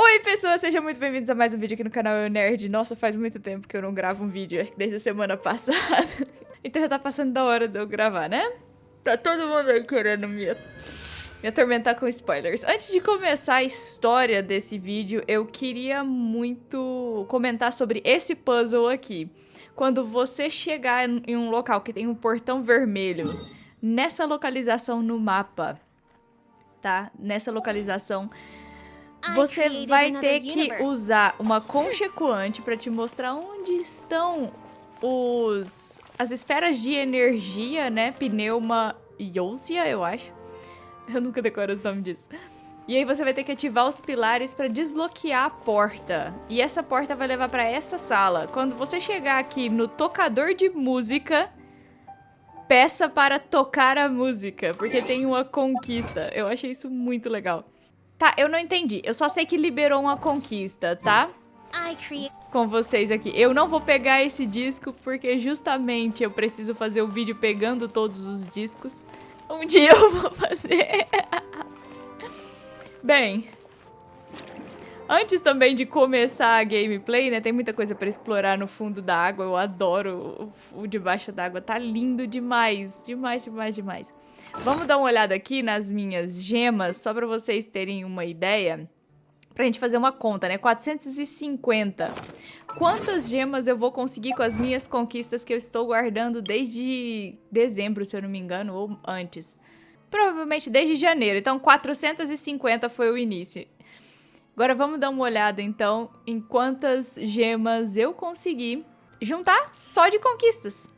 Oi pessoas, sejam muito bem-vindos a mais um vídeo aqui no canal Eunerd. Nossa, faz muito tempo que eu não gravo um vídeo, acho que desde a semana passada. Então já tá passando da hora de eu gravar, né? Tá todo mundo aí querendo me atormentar com spoilers. Antes de começar a história desse vídeo, eu queria muito comentar sobre esse puzzle aqui. Quando você chegar em um local que tem um portão vermelho, nessa localização no mapa, tá? Nessa localização, você vai ter que usar uma concha ecoante pra te mostrar onde estão as esferas de energia, né? Pneuma e Ousia, eu acho. Eu nunca decoro os nomes disso. E aí você vai ter que ativar os pilares pra desbloquear a porta. E essa porta vai levar pra essa sala. Quando você chegar aqui no tocador de música, peça para tocar a música, porque tem uma conquista. Eu achei isso muito legal. Tá, eu não entendi. Eu só sei que liberou uma conquista, tá? Com vocês aqui. Eu não vou pegar esse disco porque justamente eu preciso fazer o vídeo pegando todos os discos. Um dia eu vou fazer. Bem, antes também de começar a gameplay, né? Tem muita coisa pra explorar no fundo da água. Eu adoro o debaixo d'água. Tá lindo demais. Demais, demais, demais. Vamos dar uma olhada aqui nas minhas gemas, só pra vocês terem uma ideia. Pra gente fazer uma conta, né? 450. Quantas gemas eu vou conseguir com as minhas conquistas que eu estou guardando desde dezembro, se eu não me engano, ou antes? Provavelmente desde janeiro. Então, 450 foi o início. Agora vamos dar uma olhada, então, em quantas gemas eu consegui juntar só de conquistas.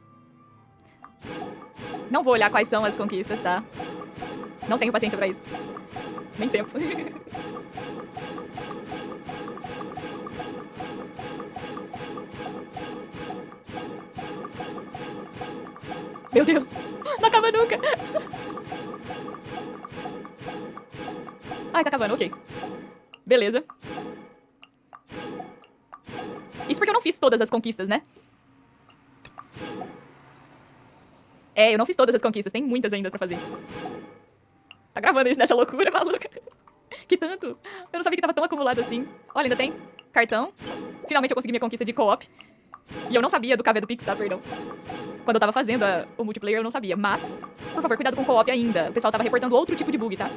Não vou olhar quais são as conquistas, tá? Não tenho paciência pra isso. Nem tempo. Meu Deus! Não acaba nunca! Ai, tá acabando, ok. Beleza. Isso porque eu não fiz todas as conquistas, né? É, eu não fiz todas as conquistas, tem muitas ainda pra fazer. Tá gravando isso nessa loucura, maluca? Que tanto? Eu não sabia que tava tão acumulado assim. Olha, ainda tem cartão. Finalmente eu consegui minha conquista de co-op. E eu não sabia do KV do Pix, tá? Perdão. Quando eu tava fazendo o multiplayer, eu não sabia. Mas, por favor, cuidado com o co-op ainda. O pessoal tava reportando outro tipo de bug, tá?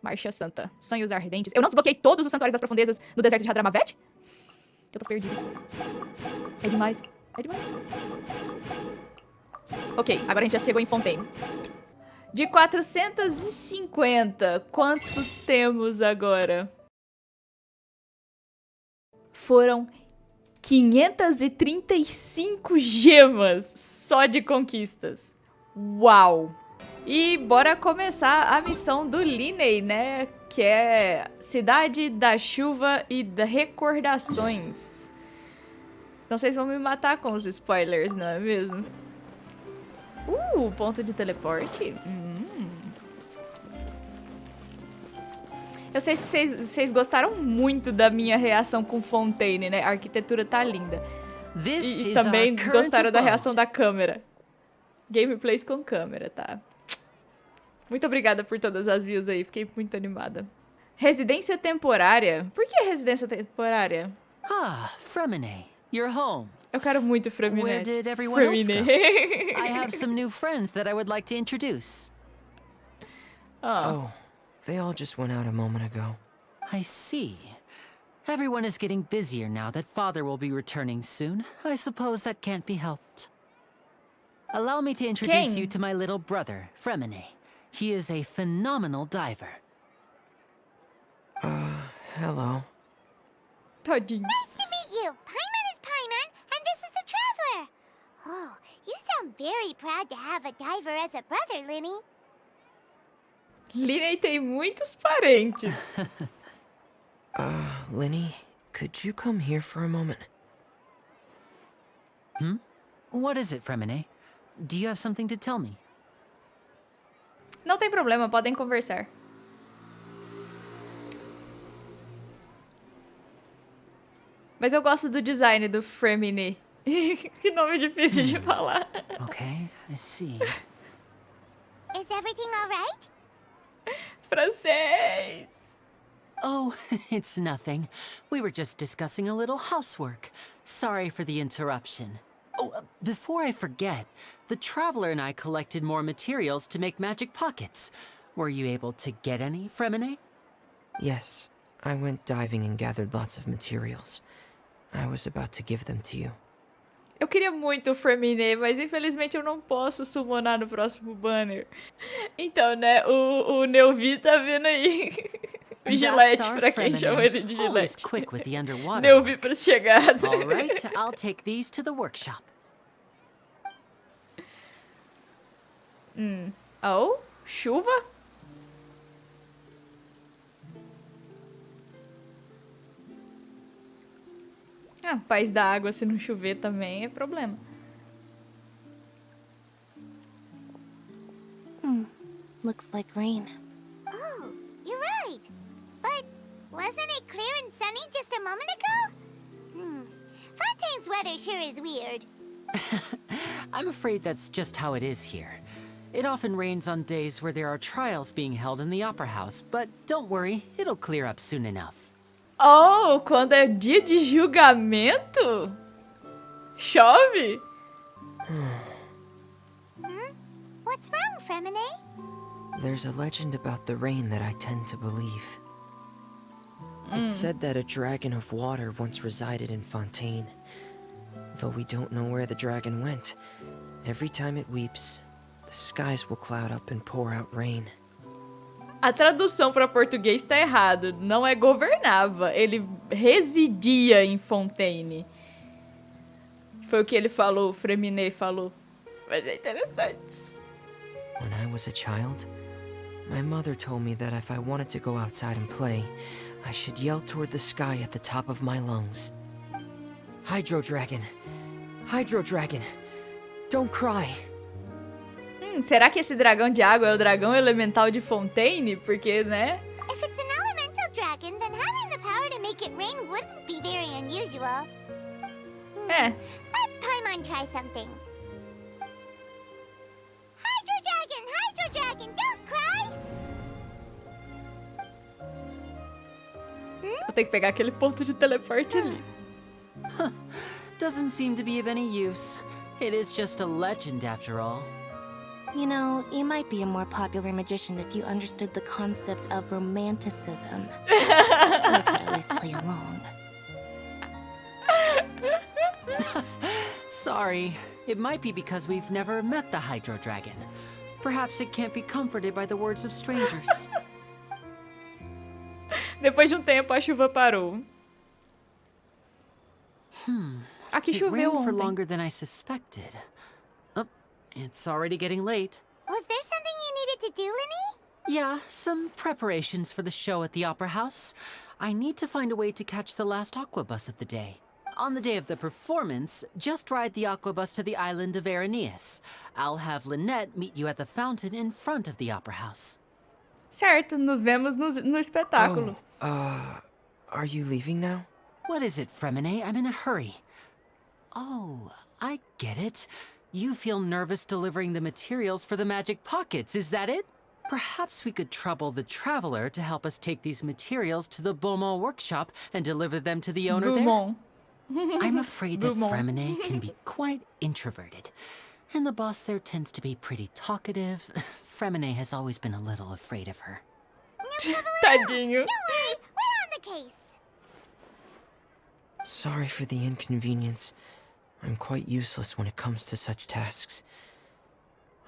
Marcha Santa. Sonhos ardentes. Eu não desbloqueei todos os santuários das profundezas no deserto de Hadramavet? Eu tô perdido. É demais. É demais. Ok, agora a gente já chegou em Fontaine. De 450, quanto temos agora? Foram 535 gemas só de conquistas. Uau! E bora começar a missão do Lyney, né? Que é Cidade da Chuva e das Recordações. Então vocês vão me matar com os spoilers, não é mesmo? Ponto de teleporte? Eu sei que vocês gostaram muito da minha reação com Fontaine, né? A arquitetura tá linda. E também gostaram da reação da câmera. Gameplays com câmera, tá? Muito obrigada por todas as views aí, fiquei muito animada. Residência temporária? Por que residência temporária? Fremine, you're home. Eu quero muito Freminette. Where did everyone else go? I have some new friends that I would like to introduce. Oh, they all just went out a moment ago. I see. Everyone is getting busier now that Father will be returning soon. I suppose that can't be helped. Allow me to introduce you to my little brother, Fremine. He is a phenomenal diver. Hello. Tadinho. Nice to meet you. Paimon is Paimon, and this is the Traveler. Oh, you sound very proud to have a diver as a brother, Lyney. Lyney tem muitos parentes. Lyney, could you come here for a moment? What is it, Fremine? Do you have something to tell me? Não tem problema, podem conversar. Mas eu gosto do design do Fremine. Que nome difícil de falar. Okay, I see. Is everything all right? Francês! Oh, it's nothing. We were just discussing a little housework. Sorry for the interruption. Oh, before I forget, the Traveler and I collected more materials to make magic pockets. Were you able to get any, Fremine? Yes, I went diving and gathered lots of materials. I was about to give them to you. Eu queria muito o Fremine, mas infelizmente eu não posso summonar no próximo banner. Então, né, o Neuvi tá vindo aí. Gillette, pra quem chama ele de Gillette. Neuvi pros chegados. All right, I'll take these to the workshop. Oh, chuva? Ah, país da água, se não chover também é problema. Looks like rain. Oh, you're right. But wasn't it clear and sunny just a moment ago? Fontaine's weather sure is weird. I'm afraid that's just how it is here. It often rains on days where there are trials being held in the Opera House, but don't worry, it'll clear up soon enough. Oh, quando é dia de julgamento? Chove? What's wrong, Fremine? There's a legend about the rain that I tend to believe. It's said that a dragon of water once resided in Fontaine. Though we don't know where the dragon went, every time it weeps, the skies will cloud up and pour out rain. A tradução para português tá errado. Não é governava, ele residia em Fontaine. Foi o que ele falou, o Fremine falou. Mas é interessante. When I was a child, my mother told me that if I wanted to go outside and play, I should yell toward the sky at the top of my lungs. Hydro Dragon! Hydro Dragon! Don't cry! Será que esse dragão de água é o dragão elemental de Fontaine? Porque, né? If it's an elemental dragon, then having the power to make it rain wouldn't be very unusual. É. Let Paimon try something. Hydro Dragon, don't cry! Vou ter que pegar aquele ponto de teleporte ali. Doesn't seem to be of any use. It is just a legend after all. You know, you might be a more popular magician if you understood the concept of romanticism. Or could at least play along. Sorry, it might be because we've never met the Hydro Dragon. Perhaps it can't be comforted by the words of strangers. Depois de tempo, a chuva parou. Aqui It choveu rained for ontem. longer than I suspected. Oh, it's already getting late. Was there something you needed to do, Lyney? Yeah, some preparations for the show at the Opera House. I need to find a way to catch the last aqua bus of the day. On the day of the performance, just ride the aqua bus to the island of Aeneas. I'll have Lynette meet you at the fountain in front of the Opera House. Certo, nos vemos no espetáculo. Are you leaving now? What is it, Fremine? I'm in a hurry. Oh, I get it. You feel nervous delivering the materials for the magic pockets, is that it? Perhaps we could trouble the Traveler to help us take these materials to the Beaumont workshop and deliver them to the owner Beaumont. there. I'm afraid that Beaumont. Fremine can be quite introverted. And the boss there tends to be pretty talkative. Fremine has always been a little afraid of her. Tadinho. Don't worry, we're on the case. Sorry for the inconvenience. I'm quite useless when it comes to such tasks.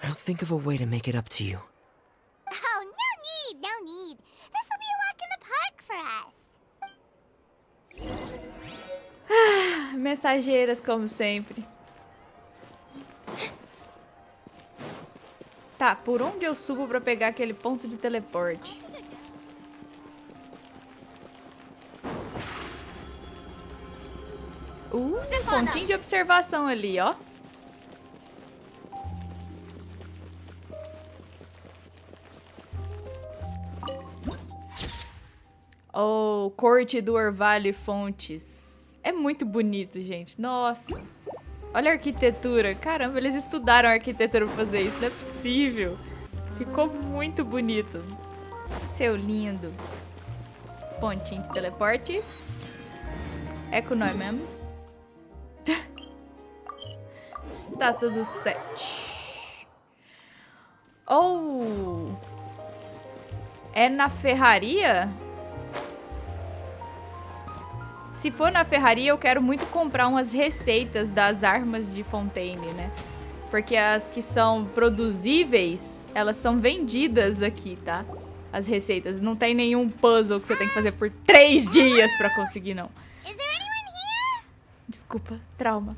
I'll think of a way to make it up to you. Oh, no need. This will be a walk in the park for us. Mensageiras, como sempre. Tá, por onde eu subo pra pegar aquele ponto de teleporte? Pontinho de observação ali, ó. Oh, Corte do Orvalho e Fontes. É muito bonito, gente. Nossa. Olha a arquitetura. Caramba, eles estudaram a arquitetura pra fazer isso. Não é possível. Ficou muito bonito. Seu lindo. Pontinho de teleporte. É com nós mesmo. Estátua do 7. Oh! É na ferraria? Se for na ferraria, eu quero muito comprar umas receitas das armas de Fontaine, né? Porque as que são produzíveis, elas são vendidas aqui, tá? As receitas. Não tem nenhum puzzle que você tem que fazer por 3 dias pra conseguir, não. Desculpa, trauma.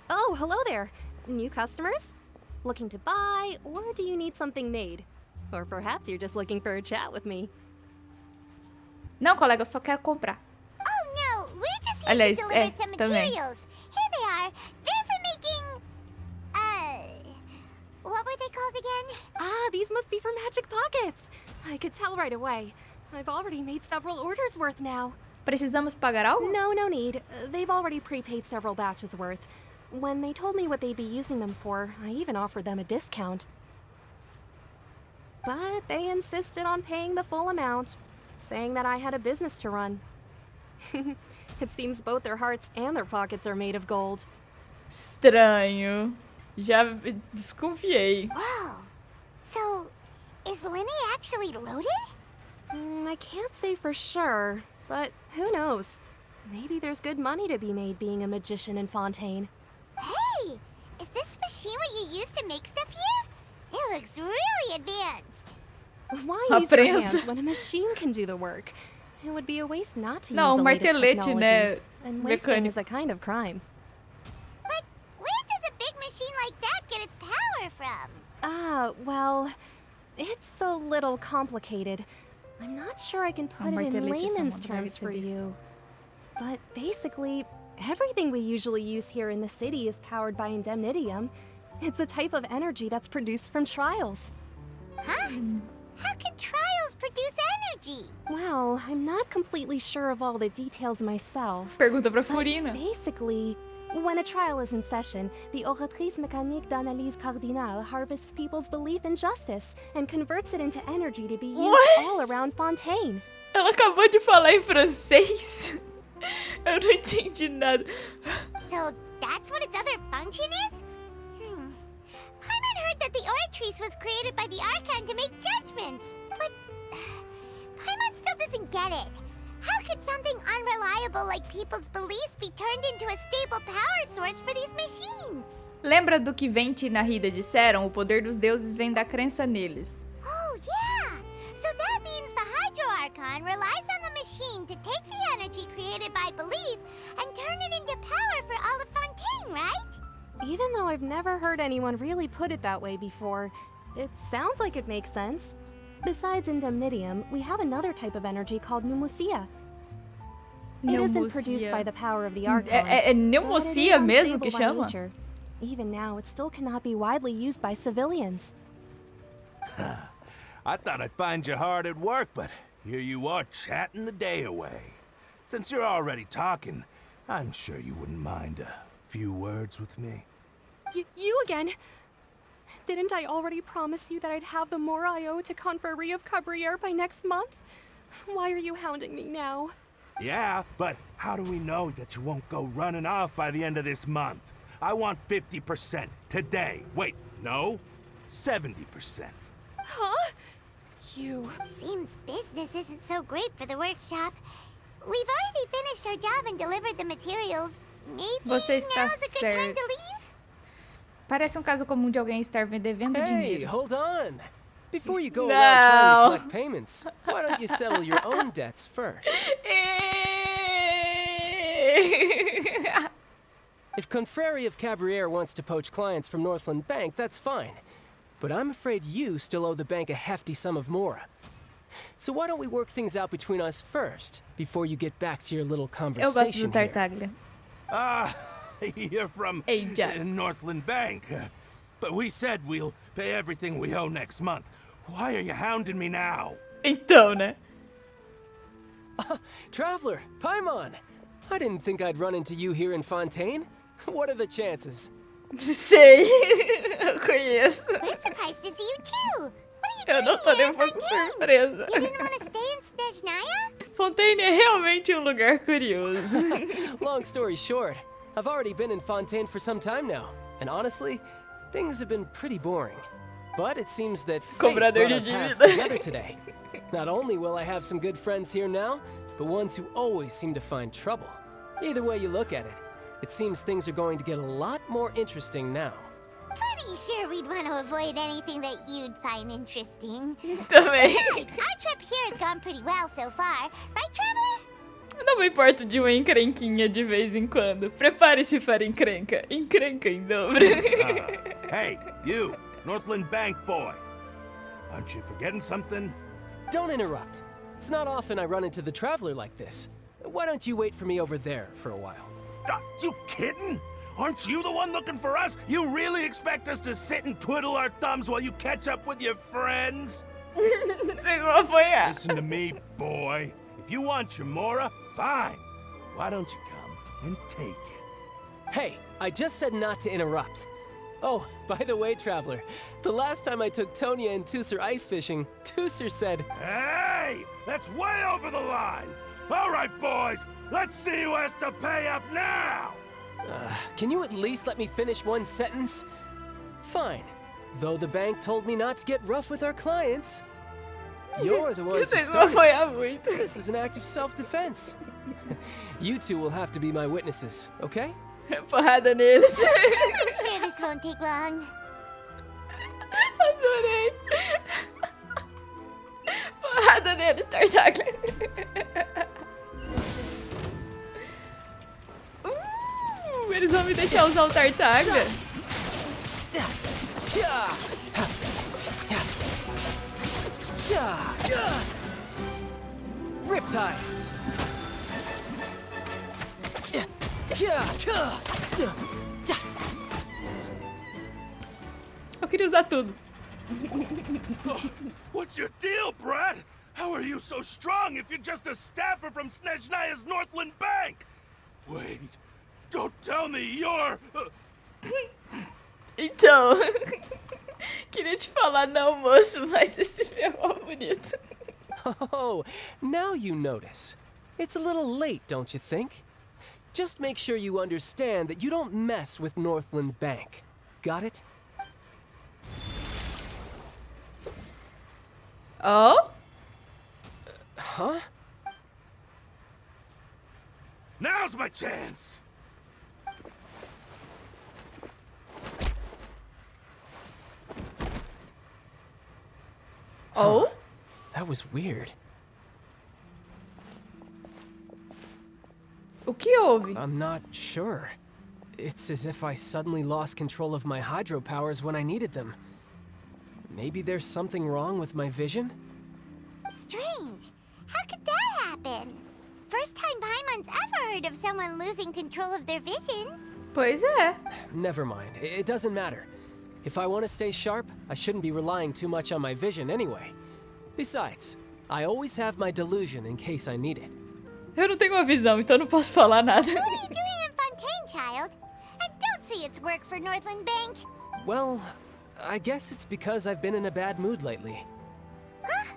Oh, hello there. New customers? Looking to buy, or do you need something made? Or perhaps you're just looking for a chat with me. Não, colega, eu só quero comprar. Oh no, we're just here Aliás, to deliver some também. materials. Here they are. They're for making, what were they called again? Ah, these must be for magic pockets. I could tell right away. I've already made several orders worth now. Precisamos pagar algo? No need. They've already prepaid several batches worth. When they told me what they'd be using them for, I even offered them a discount. But they insisted on paying the full amount, saying that I had a business to run. It seems both their hearts and their pockets are made of gold. Estranho. Já desconfiei. Whoa. So, is Lyney actually loaded? I can't say for sure, but who knows? Maybe there's good money to be made being a magician in Fontaine. Hey, is this machine what you use to make stuff here? It looks really advanced. Why A use your prensa. hands when a machine can do the work? It would be a waste not to Não, use the latest martelete, technology. né? And wasting Mecânico. is a kind of crime. But where does a big machine like that get its power from? Ah, well, it's a little complicated. I'm not sure I can put it in martelete layman's são terms for marteletes. you. But basically, everything we usually use here in the city is powered by indemnitium. It's a type of energy that's produced from trials. Huh? How can trials produce energy? Well, I'm not completely sure of all the details myself. Pergunta pra But Furina. basically, when a trial is in session, the oratrice mécanique d'analyse cardinale harvests people's belief in justice and converts it into energy to be used What? all around Fontaine. Ela acabou de falar em francês. Eu não entendi nada. So that's what its other function is? Paimon heard that the Oratrice was created by the Archon to make judgments. But Paimon still doesn't get it. How could something unreliable like people's beliefs be turned into a stable power source for these machines? Lembra do que Venti e Narida disseram? O poder dos deuses vem da crença neles. Oh, yeah! So that means the Hydro Archon relies on the machine to take the energy created by belief and turn it into power for all of Fontaine, right? Even though I've never heard anyone really put it that way before, it sounds like it makes sense. Besides indemnitium, we have another type of energy called pneumosia. It isn't produced by the power of the Archon. É pneumocia mesmo que chama? Nature. Even now, it still cannot be widely used by civilians. I thought I'd find you hard at work, but here you are chatting the day away. Since you're already talking, I'm sure you wouldn't mind a few words with me. You again? Didn't I already promise you that I'd have the more I owe to Confrérie of Cabriere by next month? Why are you hounding me now? Yeah, but how do we know that you won't go running off by the end of this month? I want 50% today. Wait, no, 70%. Huh? You... Seems business isn't so great for the workshop. We've already finished our job and delivered the materials. Maybe Você está now's a good time certo. to leave? Parece caso comum de alguém estar devendo Hey, dinheiro. hold on. Before you go No. around trying to collect payments, why don't you settle your own debts first? If Confrérie of Cabriere wants to poach clients from Northland Bank, that's fine. But I'm afraid you still owe the bank a hefty sum of mora. So why don't we work things out between us first, before you get back to your little Eu gosto do conversation here? Tartaglia. Ah, you're from Ajax. Northland Bank. But we said we'll pay everything we owe next month. Why are you hounding me now? Então, né? Traveler, Paimon! I didn't think I'd run into you here in Fontaine. What are the chances? Sei. Eu conheço. We're surprised to see you too. What are Eu não tô nem um pouco surpresa. You didn't want to stay in Snezhnaya? Fontaine é realmente um lugar curioso. Long story short, I've already been in Fontaine for some time now, and honestly, things have been pretty boring. But it seems that fate brought Cobrador our de paths dívida. together today. Not only will I have some good friends here now, but ones who always seem to find trouble. Either way you look at it, it seems things are going to get a lot more interesting now. Pretty sure we'd want to avoid anything that you'd find interesting. Também. Our trip here has gone pretty well so far, right, Traveler? Não me importo de uma encrenquinha de vez em quando. Prepare-se para encrenca. Encrenca em dobro. Hey, you, Northland Bank boy. Aren't you forgetting something? Don't interrupt. It's not often I run into the Traveler like this. Why don't you wait for me over there for a while? You kidding? Aren't you the one looking for us? You really expect us to sit and twiddle our thumbs while you catch up with your friends? Vocês vão apanhar. Listen to me, boy. If you want your Mora, fine. Why don't you come and take it? Hey, I just said not to interrupt. Oh, by the way, Traveler, the last time I took Tonya and Tusser ice fishing, Tusser said, Hey! That's way over the line! All right, boys, let's see who has to pay up now! Can you at least let me finish one sentence? Fine. Though the bank told me not to get rough with our clients. You're the ones who Vocês vão started. apanhar muito. This is an act of self-defense. You two will have to be my witnesses, okay? Porrada neles. I'm sure this won't take long. Adorei. Porrada neles, Tartaglia. Eles vão me deixar usar o Tartaglia. Riptide. Eu queria usar tudo. What's your deal, Brad? How are you so strong if you're just a staffer from Snezhnaya's Northland Bank? Wait, don't tell me you're... Então, queria te falar não, moço, mas esse ferrou bonito. Oh, now you notice. It's a little late, don't you think? Just make sure you understand that you don't mess with Northland Bank. Got it? Oh? Huh? Now's my chance! Oh? That was weird. O que houve? I'm not sure. It's as if I suddenly lost control of my hydro powers when I needed them. Maybe there's something wrong with my vision? Strange. How could that happen? First time Paimon's ever heard of someone losing control of their vision. Pois é. Never mind. It doesn't matter. If I want to stay sharp, I shouldn't be relying too much on my vision anyway. Besides, I always have my delusion in case I need it. Eu não tenho uma visão, então não posso falar nada. What are you doing in Fontaine, child? I don't see its work for Northland Bank. Well, I guess it's because I've been in a bad mood lately. Huh?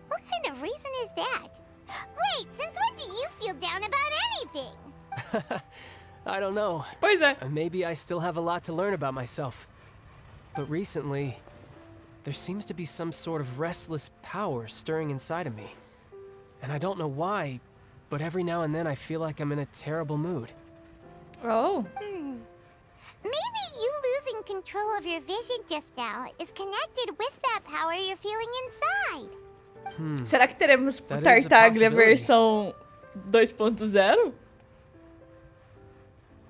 What kind of reason is that? Wait, since when do you feel down about anything? I don't know. Pois é. Maybe I still have a lot to learn about myself. But recently, there seems to be some sort of restless power stirring inside of me. And I don't know why, but every now and then I feel like I'm in a terrible mood. Oh. Maybe you losing control of your vision just now is connected with that power you're feeling inside. Será que teremos o That is a Tartaglia possibility. versão 2.0?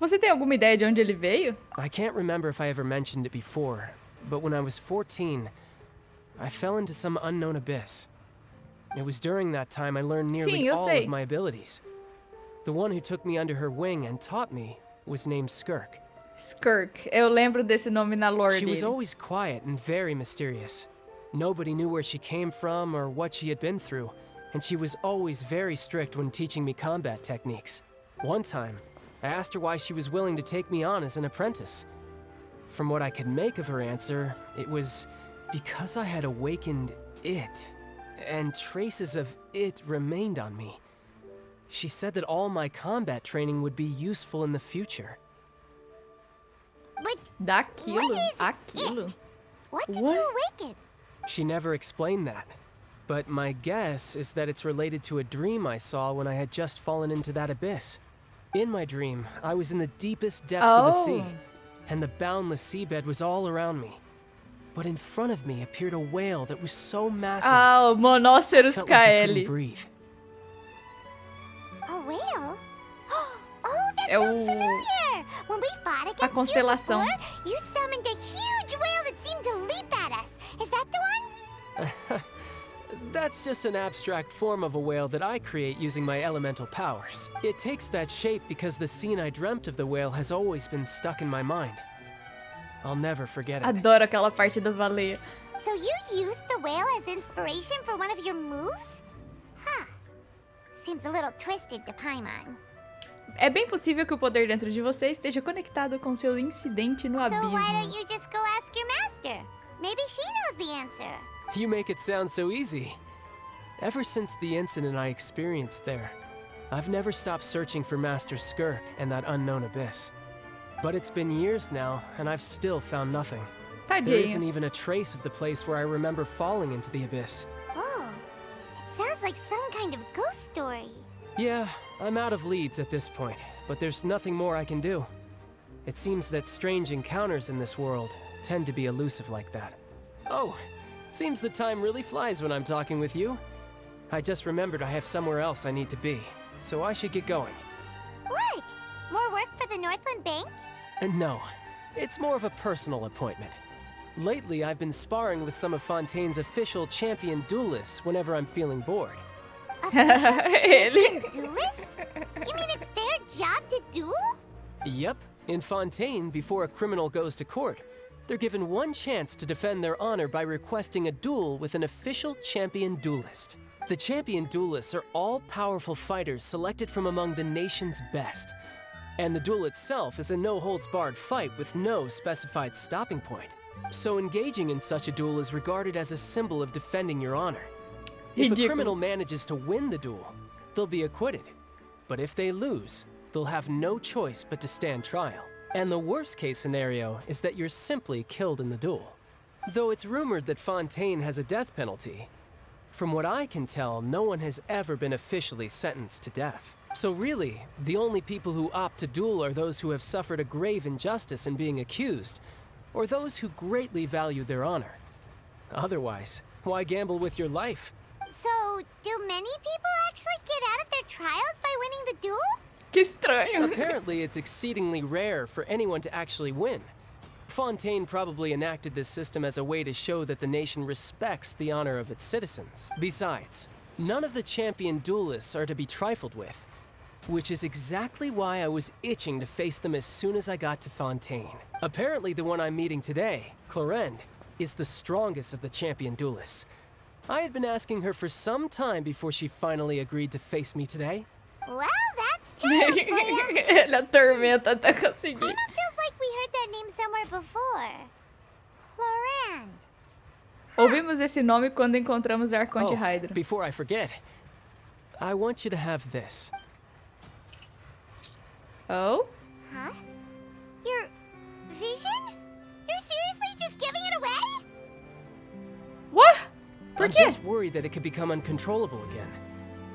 Você tem alguma ideia de onde ele veio? I can't remember if I ever mentioned it before, but when I was 14, I fell into some unknown abyss. It was during that time I learned nearly Sim, eu all sei. of my abilities. The one who took me under her wing and taught me was named Skirk. Skirk. Eu lembro desse nome na lore She was dele. always quiet and very mysterious. Nobody knew where she came from or what she had been through, and she was always very strict when teaching me combat techniques. One time, I asked her why she was willing to take me on as an apprentice. From what I could make of her answer, it was because I had awakened it, and traces of it remained on me. She said that all my combat training would be useful in the future. But Daquilo? what is Aquilo? it? What did you awaken? She never explained that. But my guess is that it's related to a dream I saw when I had just fallen into that abyss. In my dream, I was in the deepest depths of the sea, and the boundless seabed was all around me. But in front of me appeared a whale that was so massive, Ah, o Monóceros felt like I couldn't KL. breathe. A whale? Oh, that É sounds o- familiar! When we fought against a constelação. you before, you summoned a huge whale that seemed to leap at us. Is that the one? That's just an abstract form of a whale that I create using my elemental powers. It takes that shape because the scene I dreamt of the whale has always been stuck in my mind. I'll never forget it. Adoro aquela parte da baleia. So you used the whale as inspiration for one of your moves? Huh. Seems a little twisted to Paimon. É bem possível que o poder dentro de você esteja conectado com seu incidente no So why abismo. don't you just go ask your master? Maybe she knows the answer. You make it sound so easy. Ever since the incident I experienced there, I've never stopped searching for Master Skirk and that unknown abyss. But it's been years now, and I've still found nothing. There isn't Tadinho. even a trace of the place where I remember falling into the abyss. Oh, it sounds like some kind of ghost story. Yeah, I'm out of leads at this point, but there's nothing more I can do. It seems that strange encounters in this world tend to be elusive like that. Oh, seems the time really flies when I'm talking with you. I just remembered I have somewhere else I need to be, so I should get going. What? More work for the Northland Bank? And no, it's more of a personal appointment. Lately, I've been sparring with some of Fontaine's official champion duelists whenever I'm feeling bored. Ele. Duelists? You mean it's their job to duel? Yep, in Fontaine, before a criminal goes to court, they're given one chance to defend their honor by requesting a duel with an official champion duelist. The champion duelists are all-powerful fighters selected from among the nation's best. And the duel itself is a no-holds-barred fight with no specified stopping point. So engaging in such a duel is regarded as a symbol of defending your honor. If a criminal manages to win the duel, they'll be acquitted. But if they lose, they'll have no choice but to stand trial. And the worst-case scenario is that you're simply killed in the duel. Though it's rumored that Fontaine has a death penalty, from what I can tell, no one has ever been officially sentenced to death. So really, the only people who opt to duel are those who have suffered a grave injustice in being accused, or those who greatly value their honor. Otherwise, why gamble with your life? So, do many people actually get out of their trials by winning the duel? Que estranho. Apparently, it's exceedingly rare for anyone to actually win. Fontaine probably enacted this system as a way to show that the nation respects the honor of its citizens. Besides, none of the champion duelists are to be trifled with, which is exactly why I was itching to face them as soon as I got to Fontaine. Apparently, the one I'm meeting today, Clorinde, is the strongest of the champion duelists. I had been asking her for some time before she finally agreed to face me today. Well, that's child for you. Ele atormenta até conseguir. Paimon feels like we heard that name somewhere before. Clorinde. Ouvimos esse nome quando encontramos a Arconte Hydra. Before I forget, I want you to have this. Oh? Huh? Your vision? You're seriously just giving it away? What? Por I'm quê? just worried that it could become uncontrollable again.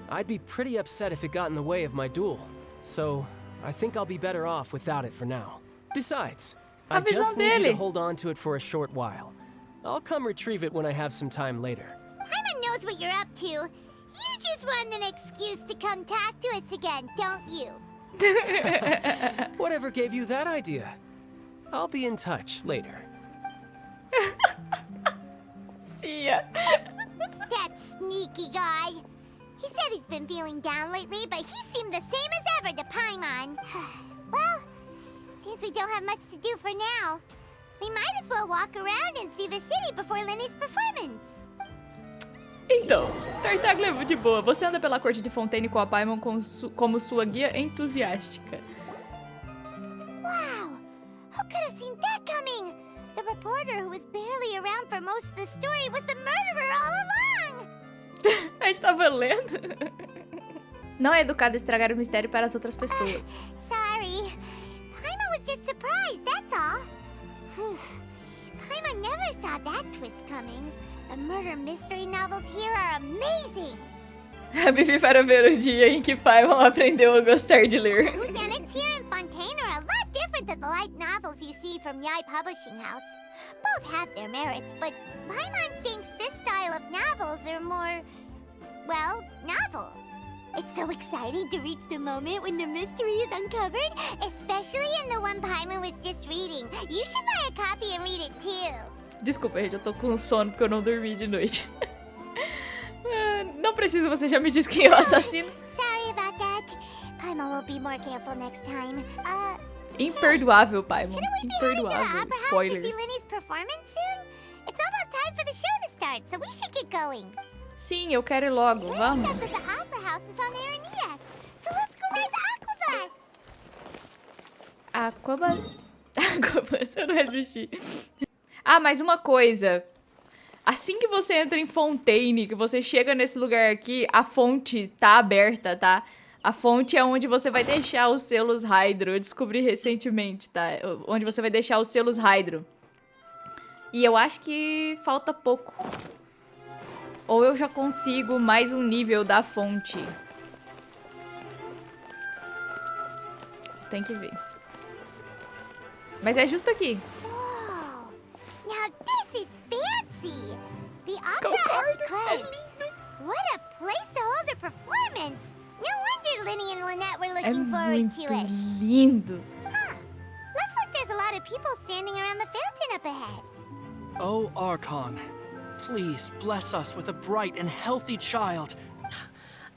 I'd be pretty upset if it got in the way of my duel, so I think I'll be better off without it for now. Besides, I visão just need you dele. to hold on to it for a short while. I'll come retrieve it when I have some time later. Paimon knows what you're up to. You just want an excuse to come talk to us again, don't you? Whatever gave you that idea? I'll be in touch later. See ya. That sneaky guy. He said he's been feeling down lately, but he seemed the same as ever to Paimon. Well, seems we don't have much to do for now. We might as well walk around and see the city before Lyney's performance. Então, Tartaglia é muito de boa. Você anda pela corte de Fontaine com a Paimon como sua guia entusiástica. Wow! Who could have seen that coming? The the reporter who was barely around for most of the story was the murderer all along! A gente tava lendo. Não é educado estragar o mistério para as outras pessoas. Sorry. Paimon was just surprised, that's all. Paimon never saw that twist coming. The murder mystery novels here are amazing. A Vivi para ver o dia em que Paimon aprendeu a gostar de ler. Whodunits here in Fontaine are a lot different than the light novels you see from Yai Publishing House. Both have their merits, but Paimon thinks this style of novels are more, well, novel. It's so exciting to reach the moment when the mystery is uncovered, especially in the one Paimon was just reading. You should buy a copy and read it too. Desculpa, gente, eu tô com sono porque eu não dormi de noite. Não precisa, você já me disse quem é o assassino. Sorry about that. Paimon will be more careful next time. Imperdoável, Paimon. Shouldn't we be heading to the Imperdoável. opera Spoilers. house to see Lyney's performance soon? It's almost time for the show to start, so we should get going. Sim, eu quero ir logo. Lyney Vamos. said that the opera house is on air in ES, so let's go ride the aquabus. Aquabus. Aquabus, eu não resisti. Ah, mais uma coisa. Assim que você entra em Fontaine, que você chega nesse lugar aqui, a fonte tá aberta, tá? A fonte é onde você vai deixar os selos Hydro. Eu descobri recentemente, tá? Onde você vai deixar os selos Hydro. E eu acho que falta pouco. Ou eu já consigo mais um nível da fonte. Tem que ver. Mas é justo aqui. Whoa! Now this is fancy! The opera Colocar, at the Close. What a place to hold a performance! No wonder Lyney and Lynette were É looking forward muito to it. lindo. Huh. Looks like there's a lot of people standing around the fountain up ahead. Oh, Archon, please bless us with a bright and healthy child.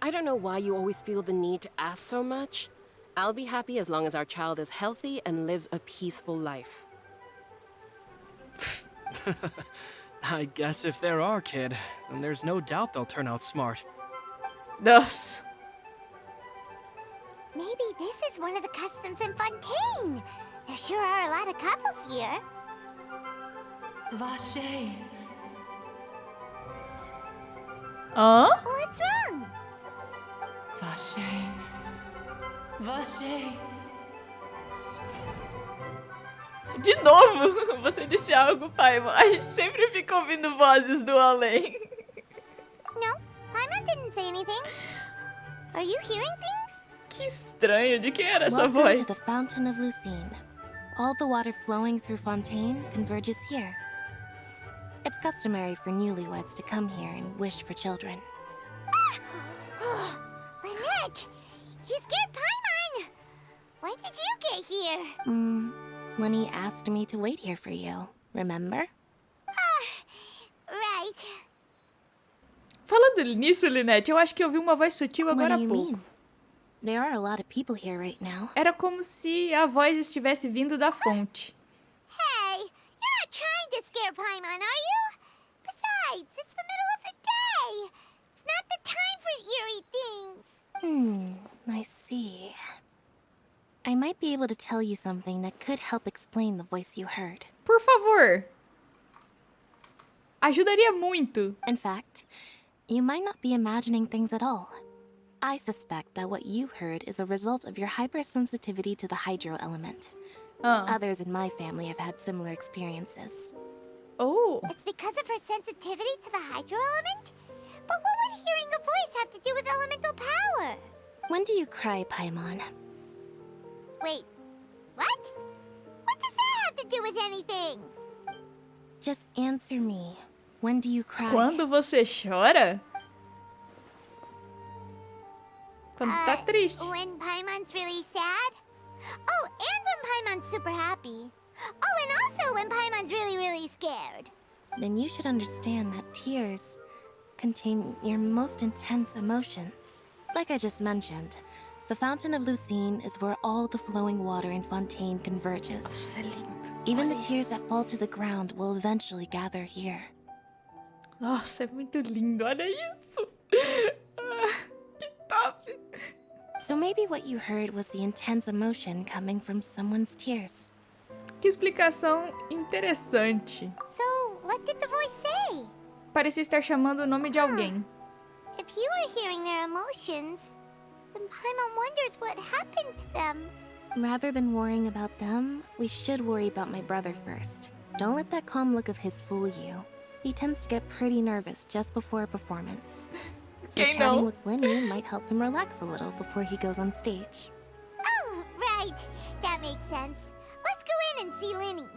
I don't know why you always feel the need to ask so much. I'll be happy as long as our child is healthy and lives a peaceful life. I guess if they're our kid, then there's no doubt they'll turn out smart. Nossa. Maybe this is one of the customs in Fontaine. There sure are a lot of couples here. Vache. Hã? What's wrong? Vache. Vache. De novo, você disse algo, Paimon. A gente sempre fica ouvindo vozes do além. No, Paimon didn't say anything. Are you hearing things? Que estranho, de quem era essa Welcome voz? to the Fountain of Lucine. All the water flowing through Fontaine converges here. It's customary for newlyweds to come here and wish for children. Lynette, you scared Paimon. When did you get here? Lyney asked me to wait here for you, remember? Right. Falando nisso, Lynette, eu acho que eu ouvi uma voz sutil What agora há do you pouco. mean? There are a lot of people here right now. Era como se a voz estivesse vindo da fonte. Hey, you're not trying to scare Paimon, are you? Besides, it's the middle of the day. It's not the time for eerie things. I see. I might be able to tell you something that could help explain the voice you heard. Por favor. Ajudaria muito. In fact, you might not be imagining things at all. I suspect that what you heard is a result of your hypersensitivity to the hydro element. Others in my family have had similar experiences. Oh. It's because of her sensitivity to the hydro element? But what would hearing a voice have to do with elemental power? When do you cry, Paimon? Wait, what? What does that have to do with anything? Just answer me. When do you cry? Quando você chora? Quando tá triste. When Paimon's really sad? Oh, and when Paimon's super happy. Oh, and also when Paimon's really, really scared. Then you should understand that tears contain your most intense emotions. Like I just mentioned, the Fountain of Lucine is where all the flowing water in Fontaine converges. Nossa, é lindo. Even the tears that fall to the ground will eventually gather here. Nossa, é muito lindo. Olha isso. Que top. So maybe what you heard was the intense emotion coming from someone's tears. Que explicação interessante. So, what did the voice say? Parecia estar chamando o nome de alguém. If you were hearing their emotions, then Paimon wonders what happened to them. Rather than worrying about them, we should worry about my brother first. Don't let that calm look of his fool you. He tends to get pretty nervous just before a performance. So chatting with Lyney might help him relax a little before he goes on stage. Oh, right. That makes sense. Let's go in and see Lyney.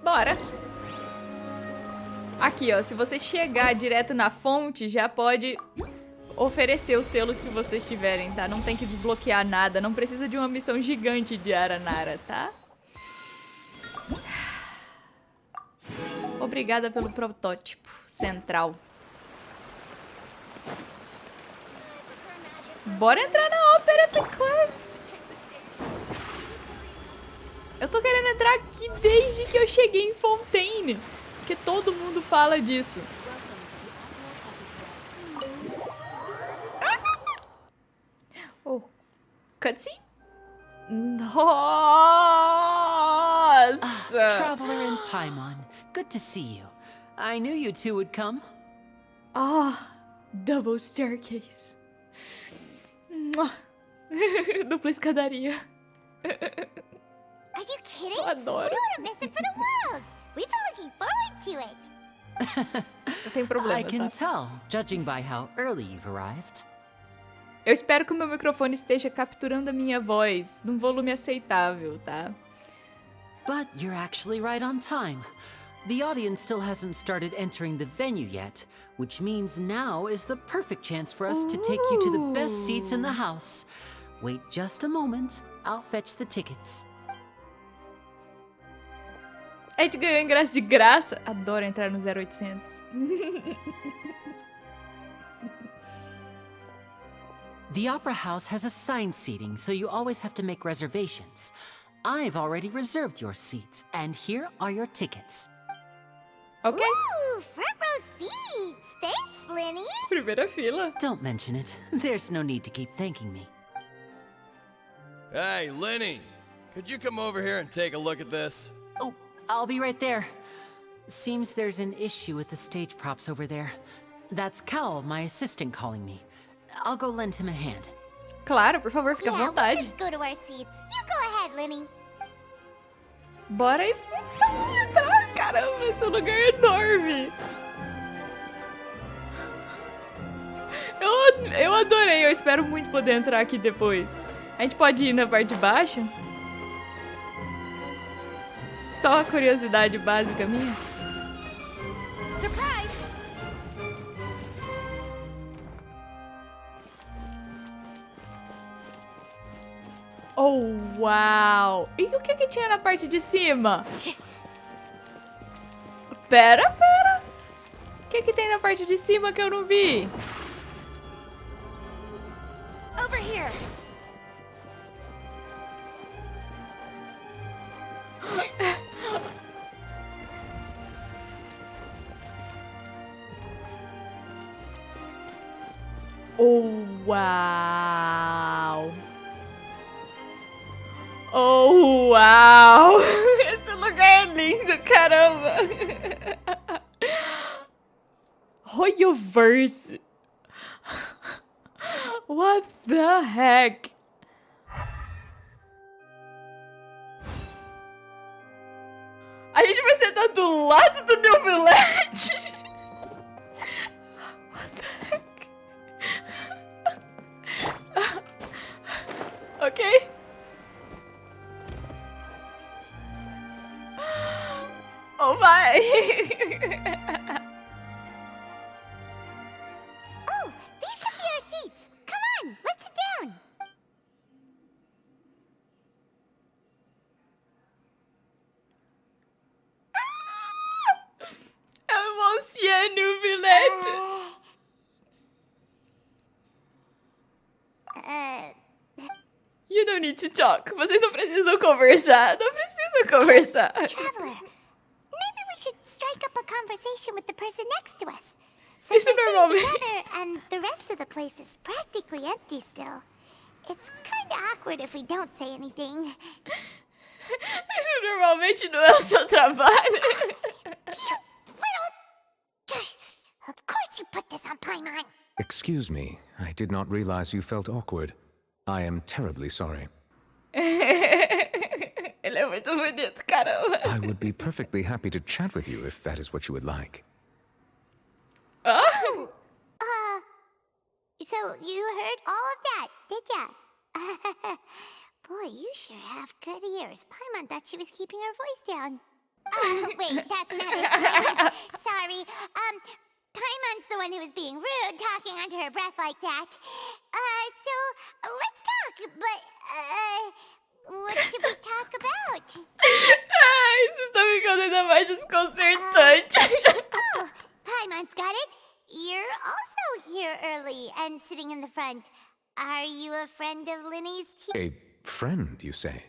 Bora. Aqui, ó, se você chegar direto na fonte, já pode oferecer os selos que vocês tiverem, tá? Não tem que desbloquear nada, não precisa de uma missão gigante de Aranara, tá? Obrigada pelo protótipo central. Bora entrar na ópera Epic Class. Eu tô querendo entrar aqui desde que eu cheguei em Fontaine, porque todo mundo fala disso. Oh, cutscene? Nossa! Traveler in Paimon, good to see you. I knew you two would come. Ah, double staircase. Dupla escadaria. Are you kidding? Eu adoro. We wouldn't miss it for the world. We've been looking forward to it. Eu tenho problema, I can tá? tell, judging by how early you've arrived. Eu espero que o meu microfone esteja capturando a minha voz num volume aceitável, tá? But you're actually right on time. The audience still hasn't started entering the venue yet, which means now is the perfect chance for us to take you to the best seats in the house. Wait just a moment, I'll fetch the tickets. A gente ganhou ingresso de graça. Adoro entrar no 0800. The Opera House has assigned seating, so you always have to make reservations. I've already reserved your seats, and here are your tickets. Ok. Ooh, front row seats. Thanks, Lyney. Primeira fila. Don't mention it. There's no need to keep thanking me. Hey, Lyney, could you come over here and take a look at this? Oh, I'll be right there. Seems there's an issue with the stage props over there. That's Cal, my assistant, calling me. I'll go lend him a hand. Claro, por favor, fica à Yeah, vontade. let's just go to our seats. You go ahead, Lyney. Bora aí entrar. Caramba, esse lugar é enorme. Eu adorei, eu espero muito poder entrar aqui depois. A gente pode ir na parte de baixo? Só a curiosidade básica minha. Surprise! Oh, uau! E o que tinha na parte de cima? Pera. O que tem na parte de cima que eu não vi? Over here. Oh, uau! Oh, uau! Esse lugar é lindo, caramba! Royoverse! What the heck? A gente vai sentar do lado do Neuvi. What the heck? Ok. Oh my! Oh, these should be our seats. Come on, let's sit down. Monsieur Neuvi. You don't need to talk. Vocês não precisam conversar. Não precisam conversar. Traveler, maybe we should strike up a conversation with the person next to us. Isso Since we're sitting normalmente. together and the rest of the place is practically empty still. It's kinda awkward if we don't say anything. Isso normalmente não é o seu trabalho. Of course you put this on Paimon. Excuse me, I did not realize you felt awkward. I am terribly sorry. Ele é muito bonito, caramba. I would be perfectly happy to chat with you if that is what you would like. Oh. So you heard all of that, did ya? Boy, you sure have good ears. Paimon thought she was keeping her voice down. Wait, that's not it. Sorry. Paimon's the one who was being rude, talking under her breath like that. So let's talk, but, what should we talk about? Ai, isso está ficando ainda mais desconcertante. Oh, Paimon's got it. You're also here early and sitting in the front. Are you a friend of Lyney's too? A friend, you say?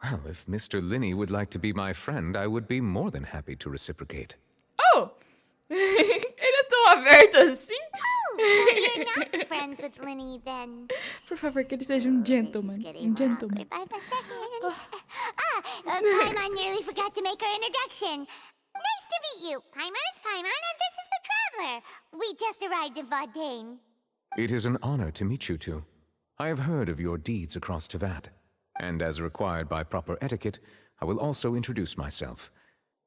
Well, if Mr. Lyney would like to be my friend, I would be more than happy to reciprocate. Oh! Ele é tão aberto assim? Oh, so you're not friends with Lyney then? Por favor, que ele seja um gentleman. Gentleman. Paimon nearly forgot to make her introduction. Nice to meet you. Paimon is Paimon, and this is the Traveler. We just arrived in Fontaine. It is an honor to meet you two. I have heard of your deeds across Teyvat, and as required by proper etiquette, I will also introduce myself.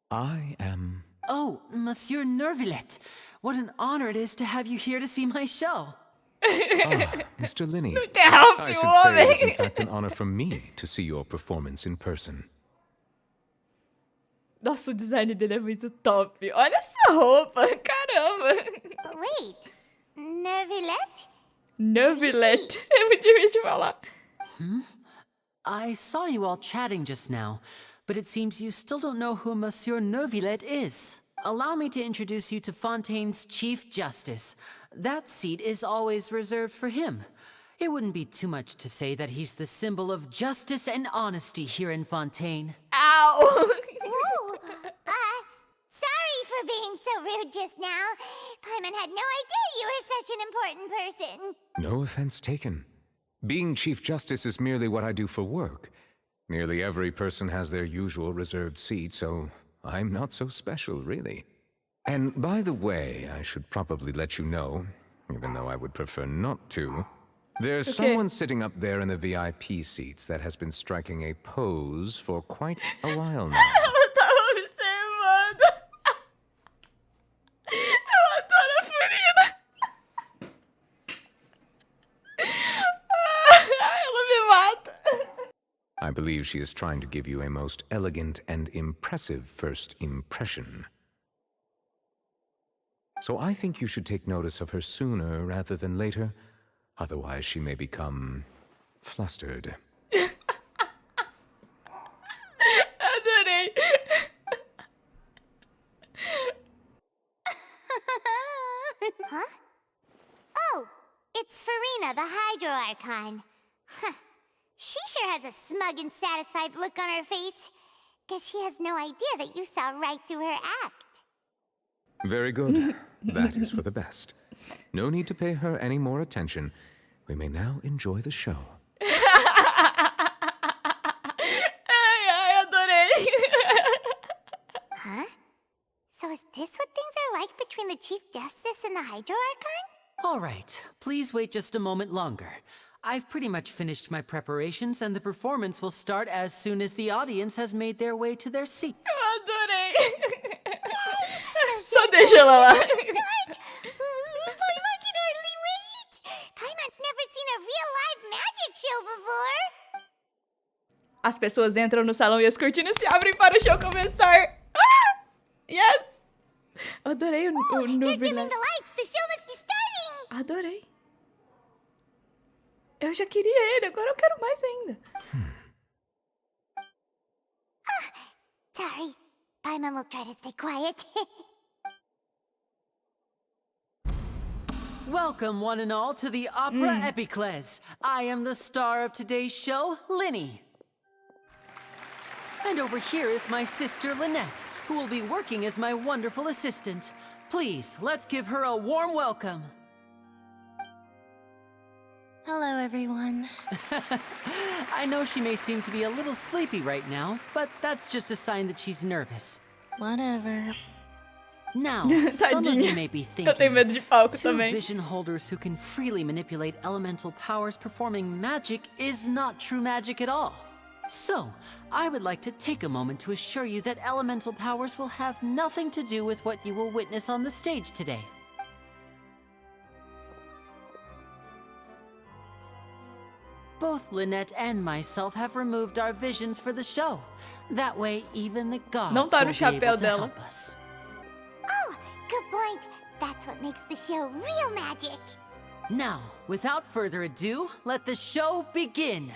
I am... Oh, Monsieur Neuvi, what an honor it is to have you here to see my show. Mr. Lyney. I should say it is in fact an honor for me to see your performance in person. Nossa, o design dele é muito top. Olha essa roupa, caramba. Wait, Neuvilette? Neuvilette. É muito difícil de falar. I saw you all chatting just now, but it seems you still don't know who Monsieur Neuvi is. Allow me to introduce you to Fontaine's Chief Justice. That seat is always reserved for him. It wouldn't be too much to say that he's the symbol of justice and honesty here in Fontaine. Ow! Sorry for being so rude just now. Paimon had no idea you were such an important person. No offense taken. Being Chief Justice is merely what I do for work. Nearly every person has their usual reserved seat, so I'm not so special, really. And by the way, I should probably let you know, even though I would prefer not to, there's someone sitting up there in the VIP seats that has been striking a pose for quite a while now. Ela tava observando. Ela adora a Furina. Ela me mata. I believe she is trying to give you a most elegant and impressive first impression. So I think you should take notice of her sooner rather than later. Otherwise, she may become flustered. Adorei. Huh? Oh, it's Furina, the Hydro Archon. Huh. She sure has a smug and satisfied look on her face. Guess she has no idea that you saw right through her act. Very good. That is for the best. No need to pay her any more attention. We may now enjoy the show. Ai, adorei. Huh? So is this what things are like between the Chief Justice and the Hydro Archon? All right, please wait just a moment longer. I've pretty much finished my preparations, and the performance will start as soon as the audience has made their way to their seats. Adorei. Só deixa ela lá. Paimon can hardly wait. Paimon's never seen a real live magic show before. As pessoas entram no salão e as cortinas se abrem para o show começar. Ah! Yes! Adorei o They're Neuvi. dimming the lights. The show must be starting. Adorei. Eu já queria ele, agora eu quero mais ainda. Sorry. Paimon will try to stay quiet. Welcome, one and all, to the Opera Epiclese. I am the star of today's show, Lyney. And over here is my sister, Lynette, who will be working as my wonderful assistant. Please, let's give her a warm welcome. Hello, everyone. I know she may seem to be a little sleepy right now, but that's just a sign that she's nervous. Whatever. Now, some of you may be Eu tenho medo de thinking, palco two também. vision holders who can freely manipulate elemental powers performing magic is not true magic at all. So, I would like to take a moment to assure you that elemental powers will have nothing to do with what you will witness on the stage today. Both Lynette and myself have removed our visions for the show. That way, even the gods Não tá no will be able chapéu to dela. help us. Oh, good point. That's what makes the show real magic. Now, without further ado, let the show begin.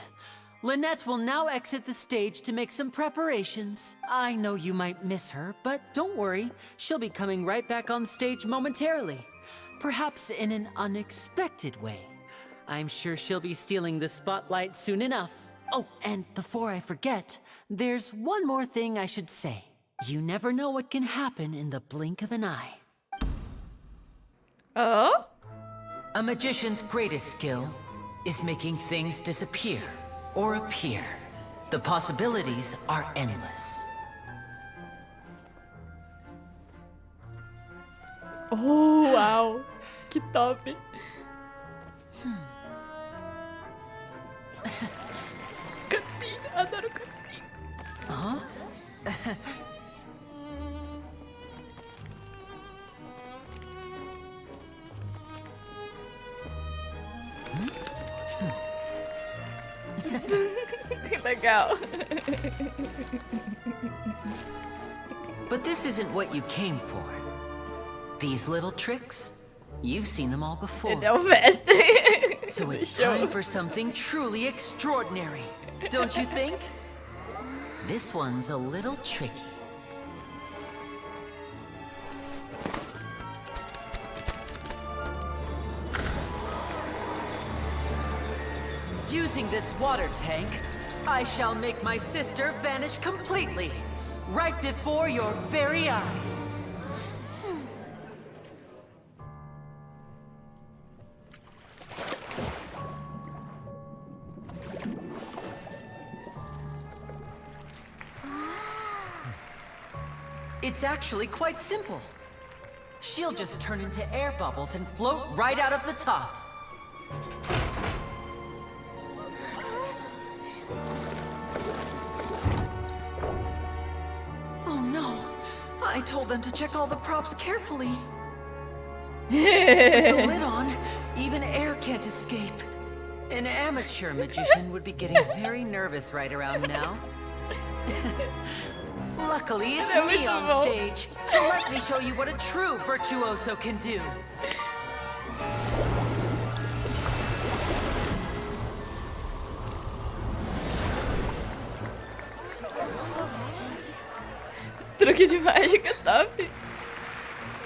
Lynette will now exit the stage to make some preparations. I know you might miss her, but don't worry. She'll be coming right back on stage momentarily. Perhaps in an unexpected way. I'm sure she'll be stealing the spotlight soon enough. Oh, and before I forget, there's one more thing I should say. You never know what can happen in the blink of an eye. Oh? A magician's greatest skill is making things disappear or appear. The possibilities are endless. Oh, uau. Que top. Cutscene. Adoro cutscene. Huh? Que legal. But this isn't what you came for. These little tricks, you've seen them all before. Ele é o mestre. So it's time for something truly extraordinary, don't you think? This one's a little tricky. Using this water tank, I shall make my sister vanish completely, right before your very eyes. It's actually quite simple. She'll just turn into air bubbles and float right out of the top. Oh no! I told them to check all the props carefully. With the lid on, even air can't escape. An amateur magician would be getting very nervous right around now. Luckily, it's me on stage, so let me show you what a true virtuoso can do. Truque de mágica top.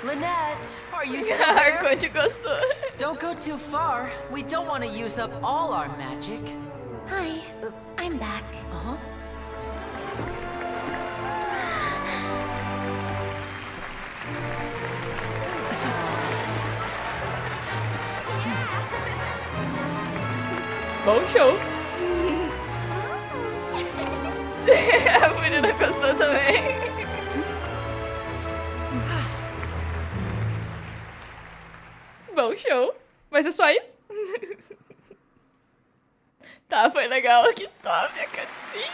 Lynette, are you still there? Conte gostou. Don't go too far. We don't want to use up all our magic. Hi, I'm back. Uh-huh. Bom show. A Furina gostou também. Bom show. Mas é só isso? Tá, foi legal. Que top a cutscene.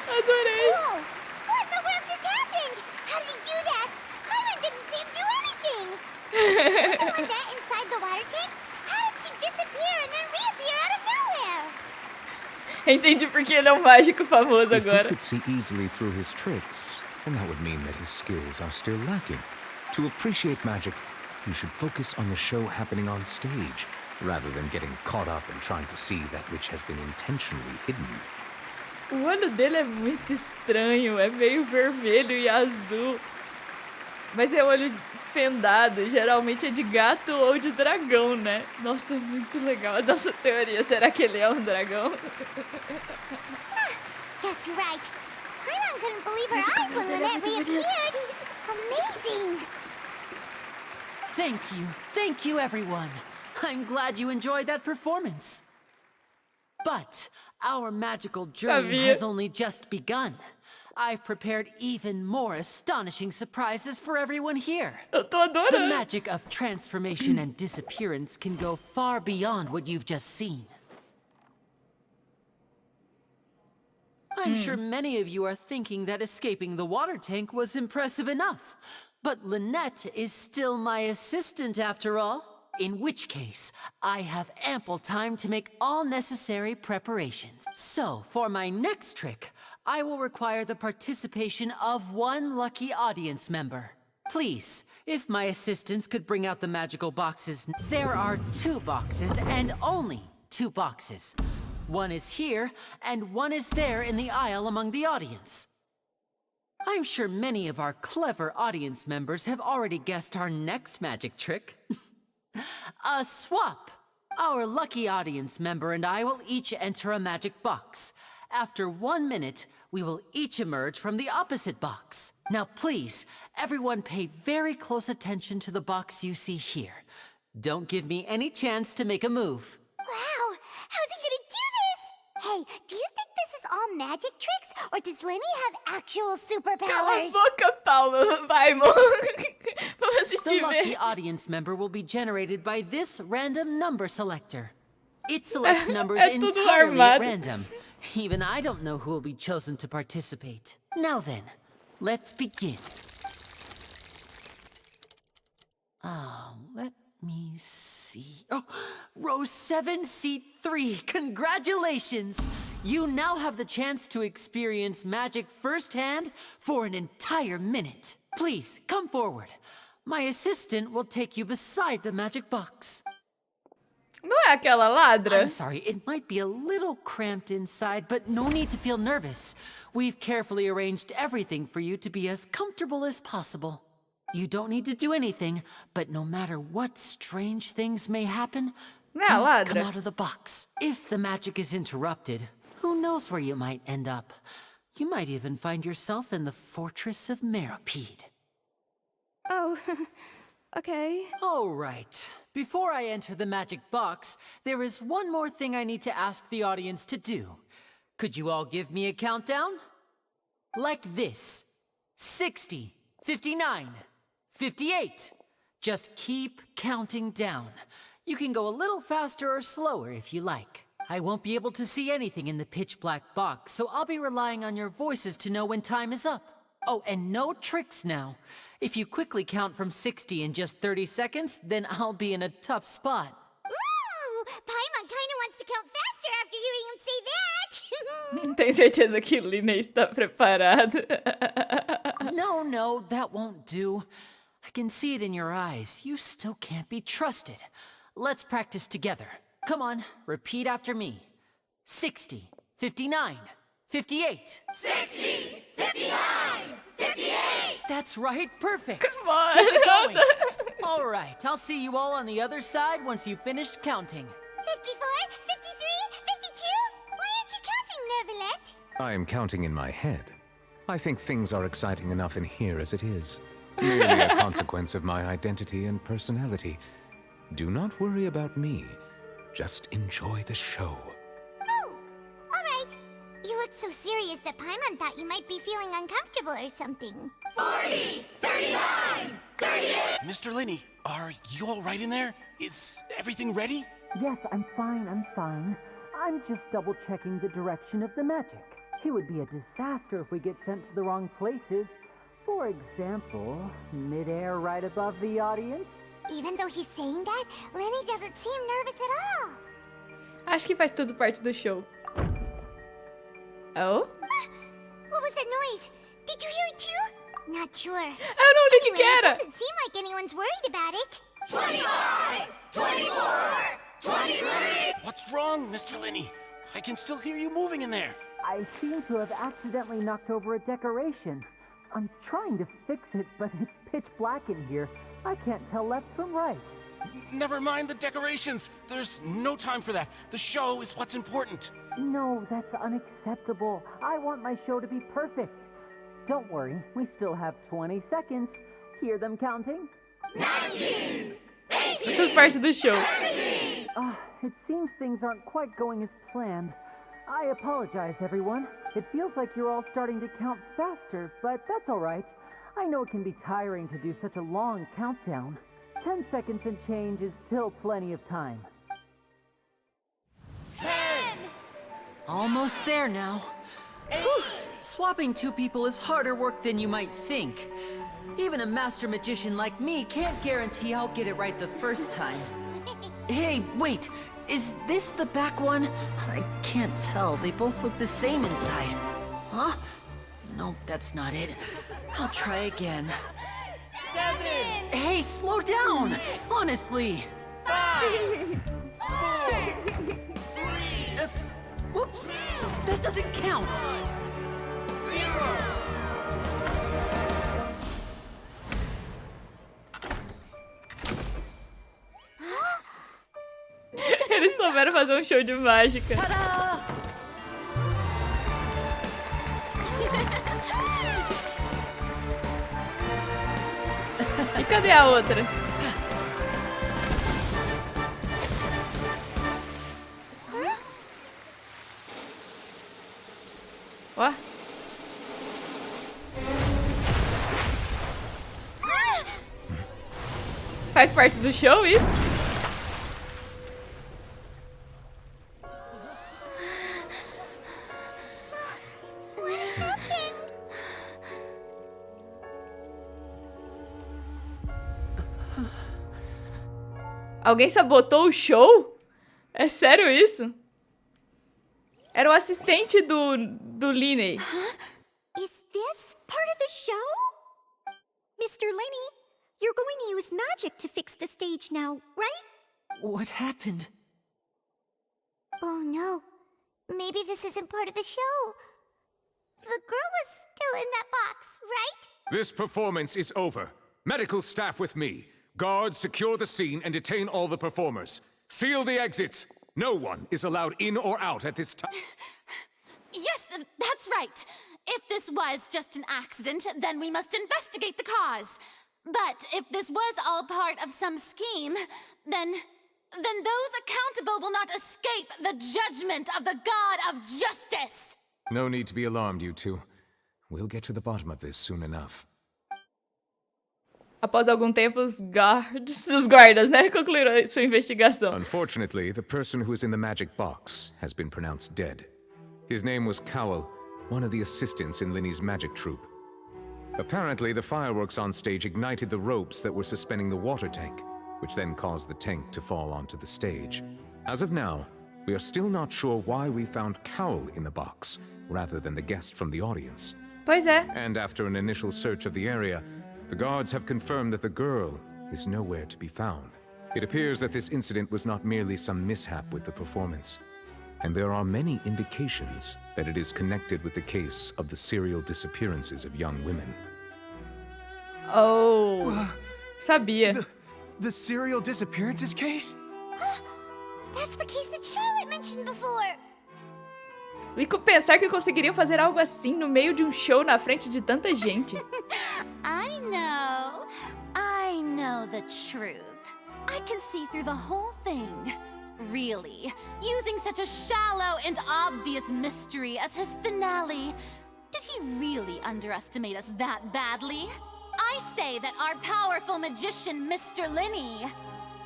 Adorei. Whoa! What in the world just happened? How did he do that? Hyman didn't seem to do anything. Was the Lynette inside the water tank? How did she disappear and then reappear out of nowhere? Entendi porque ele é um mágico famoso If we agora. could see easily through his tricks, then that would mean that his skills are still lacking. To appreciate magic, you should focus on the show happening on stage, rather than getting caught up in trying to see that which has been intentionally hidden. O olho dele é muito estranho, é meio vermelho e azul. Mas é olho fendado, geralmente é de gato ou de dragão, né? Nossa, muito legal a nossa teoria. Será que ele é um dragão? That's right. Hyman couldn't believe her eyes when Lynette reappeared. Amazing! Thank you everyone. I'm glad you enjoyed that performance. But our magical journey has only just begun. I've prepared even more astonishing surprises for everyone here. Eu tô adorando. The magic of transformation and disappearance can go far beyond what you've just seen. I'm sure many of you are thinking that escaping the water tank was impressive enough. But Lynette is still my assistant after all. In which case, I have ample time to make all necessary preparations. So, for my next trick, I will require the participation of one lucky audience member. Please, if my assistants could bring out the magical boxes. There are 2 boxes and only 2 boxes. One is here, and one is there in the aisle among the audience. I'm sure many of our clever audience members have already guessed our next magic trick. A swap! Our lucky audience member and I will each enter a magic box. After 1 minute, we will each emerge from the opposite box. Now please, everyone pay very close attention to the box you see here. Don't give me any chance to make a move. Wow! How's he gonna do this? Hey, do you think this is all magic tricks, or does Lyney have actual superpowers? Cala a boca, Paulo. Vai, amor. Vamos assistir. The lucky audience member will be generated by this random number selector. It selects numbers entirely at random. Even I don't know who will be chosen to participate. Now then, let's begin. Let me see. Oh, row 7, seat 3. Congratulations! You now have the chance to experience magic firsthand for an entire minute. Please, come forward. My assistant will take you beside the magic box. Não é aquela ladra? I'm sorry, it might be a little cramped inside, but no need to feel nervous. We've carefully arranged everything for you to be as comfortable as possible. You don't need to do anything, but no matter what strange things may happen, don't come out of the box. If the magic is interrupted, who knows where you might end up? You might even find yourself in the Fortress of Meropide. Oh, okay. All right. Before I enter the magic box, there is one more thing I need to ask the audience to do. Could you all give me a countdown? Like this. 60, 59, 58. Just keep counting down. You can go a little faster or slower if you like. I won't be able to see anything in the pitch black box, so I'll be relying on your voices to know when time is up. Oh, and no tricks now. If you quickly count from 60 in just 30 seconds, then I'll be in a tough spot. Ooh! Paimon kinda wants to count faster after hearing him say that! Tenho certeza que Lyney está preparada. No, that won't do. I can see it in your eyes. You still can't be trusted. Let's practice together. Come on, repeat after me. 60, 59, 58. 60, 59, 58! That's right, perfect. Come on. Keep it going. All right, I'll see you all on the other side once you've finished counting. 54, 53, 52? Why aren't you counting, Neuvilette? I am counting in my head. I think things are exciting enough in here as it is. Merely a consequence of my identity and personality. Do not worry about me. Just enjoy the show. Oh, alright. You look so serious that Paimon thought you might be feeling uncomfortable or something. 40, 39, 38! Mr. Lyney, are you all right in there? Is everything ready? Yes, I'm fine. I'm just double-checking the direction of the magic. It would be a disaster if we get sent to the wrong places. For example, mid-air right above the audience. Even though he's saying that, Lyney doesn't seem nervous at all. Acho que faz tudo parte do show. Oh? What was that noise? Did you hear it too? Not sure. Eu não li Anyway, que it era. doesn't seem like anyone's worried about it. 25, 24, 23! What's wrong, Mr. Lyney? I can still hear you moving in there. I seem to have accidentally knocked over a decoration. I'm trying to fix it, but it's pitch black in here. I can't tell left from right. Never mind the decorations. There's no time for that. The show is what's important. No, that's unacceptable. I want my show to be perfect. Don't worry, we still have 20 seconds. Hear them counting? 19, 18, Tudo parte do show. 17. It seems things aren't quite going as planned. I apologize, everyone. It feels like you're all starting to count faster, but that's all right. I know it can be tiring to do such a long countdown. 10 seconds and change is still plenty of time. 10! Almost there now. Whew. Swapping two people is harder work than you might think. Even a master magician like me can't guarantee I'll get it right the first time. Hey, wait! Is this the back one? I can't tell. They both look the same inside. Huh? Nope, that's not it. I'll try again. 7! Hey, slow down! Honestly! 5! 4! 3! Whoops! That doesn't count! 0! Eles souberam fazer um show de mágica. E cadê a outra? Ó. Faz parte do show isso? Alguém sabotou o show? É sério isso? Era o assistente do Lyney. Is this part of the show? Mr. Lyney, you're going to use magic to fix the stage now, right? What happened? Oh no. Maybe this isn't part of the show. The girl was still in that box, right? This performance is over. Medical staff with me. Guards, secure the scene and detain all the performers. Seal the exits. No one is allowed in or out at this time. Yes, that's right. If this was just an accident, then we must investigate the cause. But if this was all part of some scheme, then those accountable will not escape the judgment of the God of Justice. No need to be alarmed, you two. We'll get to the bottom of this soon enough. Após algum tempo, os guardas, né, concluíram sua investigação. Unfortunately, the person who is in the magic box has been pronounced dead. His name was Cowell, one of the assistants in Lyney's magic troupe. Apparently, the fireworks on stage ignited the ropes that were suspending the water tank, which then caused the tank to fall onto the stage. As of now, we are still not sure why we found Cowell in the box, rather than the guest from the audience. Pois é. And after an initial search of the area, the guards have confirmed that the girl is nowhere to be found. It appears that this incident was not merely some mishap with the performance, and there are many indications that it is connected with the case of the serial disappearances of young women. Oh, sabia. The serial disappearances case? That's the case that Charlotte mentioned before. E pensar que conseguiriam fazer algo assim no meio de um show na frente de tanta gente. I know the truth. I can see through the whole thing. Really, using such a shallow and obvious mystery as his finale. Did he really underestimate us that badly? I say that our powerful magician, Mr. Lyney,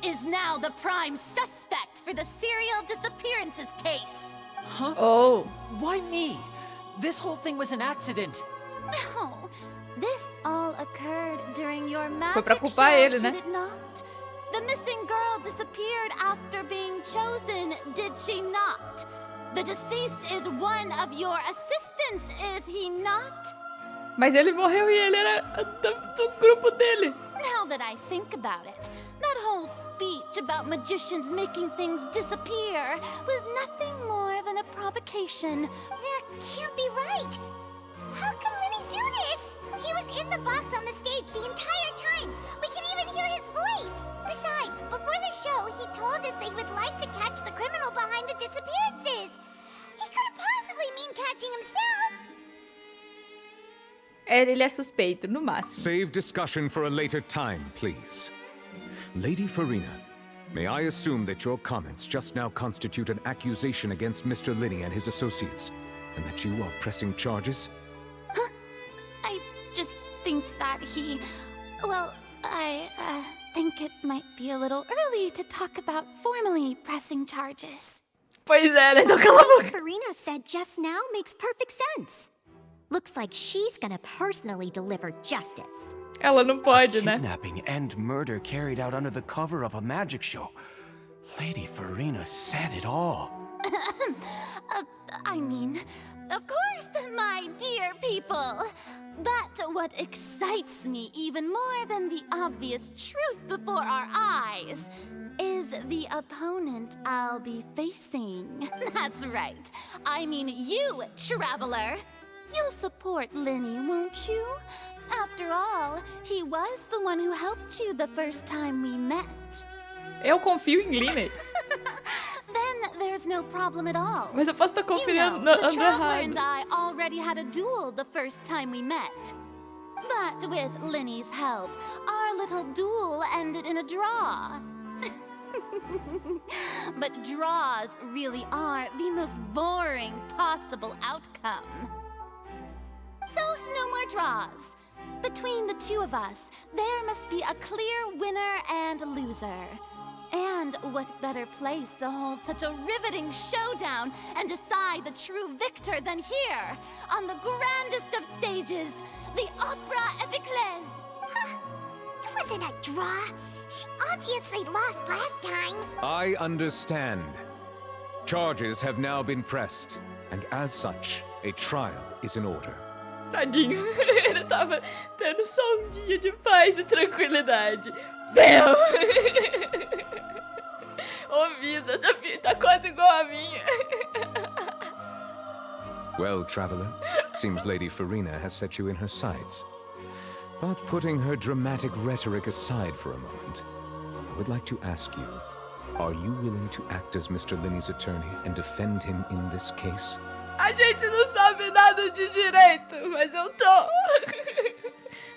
is now the prime suspect for the serial disappearances case. Huh? Oh. Why me? This whole thing was an accident. No, this all occurred during your Foi magic pra show, culpar ele, né? did it not? The missing girl disappeared after being chosen, did she not? The deceased is one of your assistants, is he not? Mas ele morreu e ele era do grupo dele. Now that I think about it, that whole speech about magicians making things disappear was nothing more than a provocation. That can't be right. How can Lyney do this? He was in the box on the stage the entire time. We can even hear his voice. Besides, before the show, he told us that he would like to catch the criminal behind the disappearances. He couldn't possibly mean catching himself. Ele é suspeito, no máximo. Save discussion for a later time, please. Lady Farina, May I assume that your comments just now constitute an accusation against Mr. Lyney and his associates, and that you are pressing charges? I just think that well, I think it might be a little early to talk about formally pressing charges. Pois é, né? Então cala a boca. What Farina said just now makes perfect sense. Looks like she's gonna personally deliver justice. Ela não pode, né? Kidnapping and murder carried out under the cover of a magic show. Lady Farina said it all. I mean, of course, my dear people. But what excites me even more than the obvious truth before our eyes is the opponent I'll be facing. That's right. I mean you, traveler. You'll support Lyney, won't you? After all, he was the one who helped you the first time we met. Eu confio em Lyney. Then there's no problem at all. Mas eu posso estar confiando the no traveler errado. and I already had a duel the first time we met. But with Lyney's help, our little duel ended in a draw. But draws really are the most boring possible outcome. So, no more draws. Between the two of us, there must be a clear winner and loser. And what better place to hold such a riveting showdown and decide the true victor than here, on the grandest of stages, the Opera Epiclese. It wasn't a draw. She obviously lost last time. I understand. Charges have now been pressed, and as such, a trial is in order. Tadinho, ele tava tendo só dia de paz e tranquilidade. Bam! Ô vida, tá quase igual a minha. Well, traveler, seems Lady Farina has set you in her sights. But putting her dramatic rhetoric aside for a moment, I would like to ask you, are you willing to act as Mr. Lyney's attorney and defend him in this case? A gente não sabe nada de direito, mas eu tô.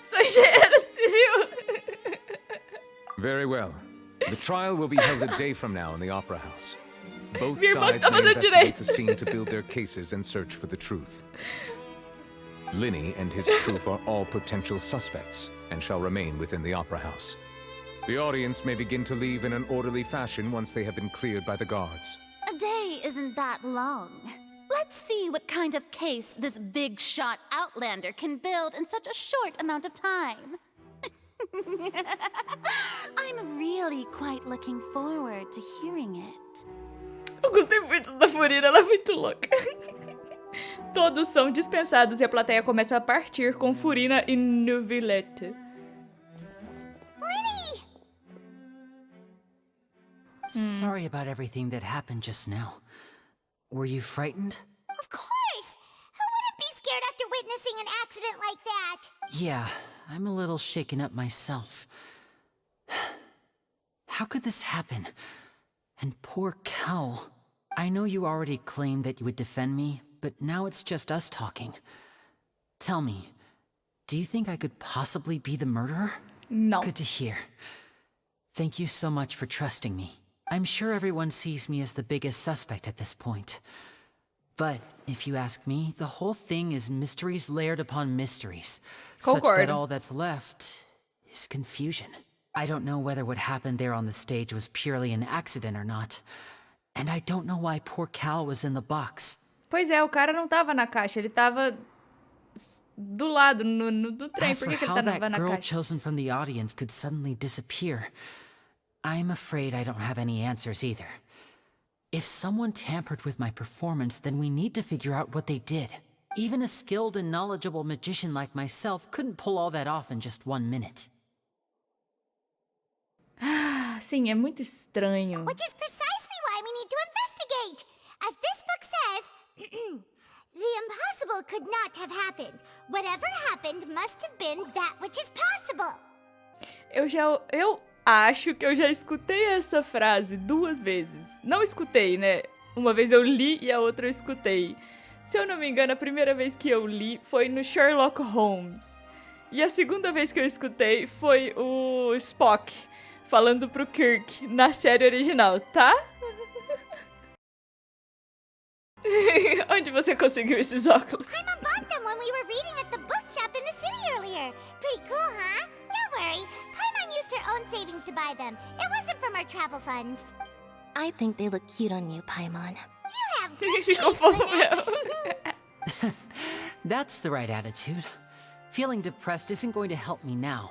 Sou engenheira civil. Very well. The trial will be held a day from now in the Opera House. Both Minha irmã sides tá may fazendo investigate the direito. scene to build their cases and search for the truth. Lyney and his troop are all potential suspects and shall remain within the Opera House. The audience may begin to leave in an orderly fashion once they have been cleared by the guards. A day isn't that long. Let's see what kind of case this big shot outlander can build in such a short amount of time. I'm really quite looking forward to hearing it. Eu gostei muito da Furina, ela é muito louca. Todos são dispensados e a plateia começa a partir com Furina e Neuvi. Sorry about everything that happened just now. Were you frightened? Of course! Who wouldn't be scared after witnessing an accident like that? Yeah, I'm a little shaken up myself. How could this happen? And poor Cal. I know you already claimed that you would defend me, but now it's just us talking. Tell me, do you think I could possibly be the murderer? No. Good to hear. Thank you so much for trusting me. I'm sure everyone sees me as the biggest suspect at this point. But if you ask me, the whole thing is mysteries layered upon mysteries, such that all that's left is confusion. I don't know whether what happened there on the stage was purely an accident or not. And I don't know why poor Cal was in the box. Pois é, o cara não tava na caixa, ele tava do lado, no trem. As Por for que ele how tava that na girl caixa? chosen from the audience could suddenly disappear, I'm afraid I don't have any answers either. If someone tampered with my performance, then we need to figure out what they did. Even a skilled and knowledgeable magician like myself couldn't pull all that off in just 1 minute. Sim, é muito estranho. Which is precisely why we need to investigate. As this book says, the impossible could not have happened. Whatever happened must have been that which is possible. Eu acho que eu já escutei essa frase 2 vezes. Não escutei, né? Uma vez eu li e a outra eu escutei. Se eu não me engano, a primeira vez que eu li foi no Sherlock Holmes. E a segunda vez que eu escutei foi o Spock falando pro Kirk na série original, tá? Onde você conseguiu esses óculos? Paimon bought them when we were reading at the bookshop in the city earlier. Pretty cool, huh? Don't worry. Paimon used her own savings to buy them. It wasn't from our travel funds. I think they look cute on you, Paimon. You have good taste, Lynette. That's the right attitude. Feeling depressed isn't going to help me now.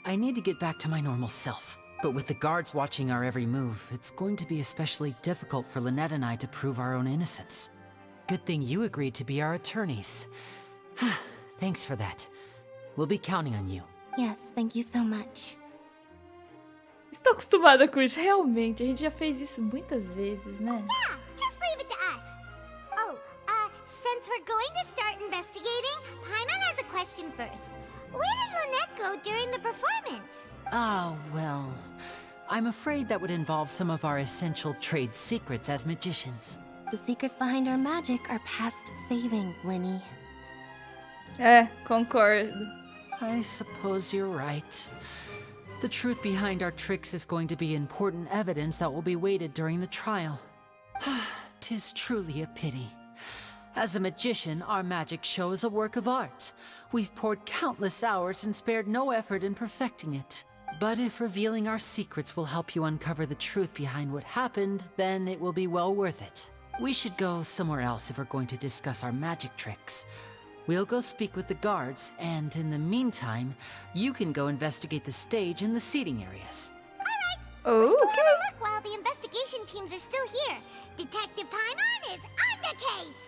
I need to get back to my normal self. But with the guards watching our every move, it's going to be especially difficult for Lynette and I to prove our own innocence. Good thing you agreed to be our attorneys. Thanks for that. We'll be counting on you. Yes, thank you so much. Estou acostumada com isso. Realmente, a gente já fez isso muitas vezes, né? Yeah, just leave it to us. Oh, since we're going to start investigating, Paimon has a question first. Where did Lynette go during the performance? Ah, well, I'm afraid that would involve some of our essential trade secrets as magicians. The secrets behind our magic are past saving, Lyney. Concordo. I suppose you're right. The truth behind our tricks is going to be important evidence that will be weighted during the trial. 'Tis truly a pity. As a magician, our magic show is a work of art. We've poured countless hours and spared no effort in perfecting it. But if revealing our secrets will help you uncover the truth behind what happened, then it will be well worth it. We should go somewhere else if we're going to discuss our magic tricks. We'll go speak with the guards, and in the meantime, you can go investigate the stage and the seating areas. Alright, Oh, let's go okay. have a look while the investigation teams are still here. Detective Paimon is on the case!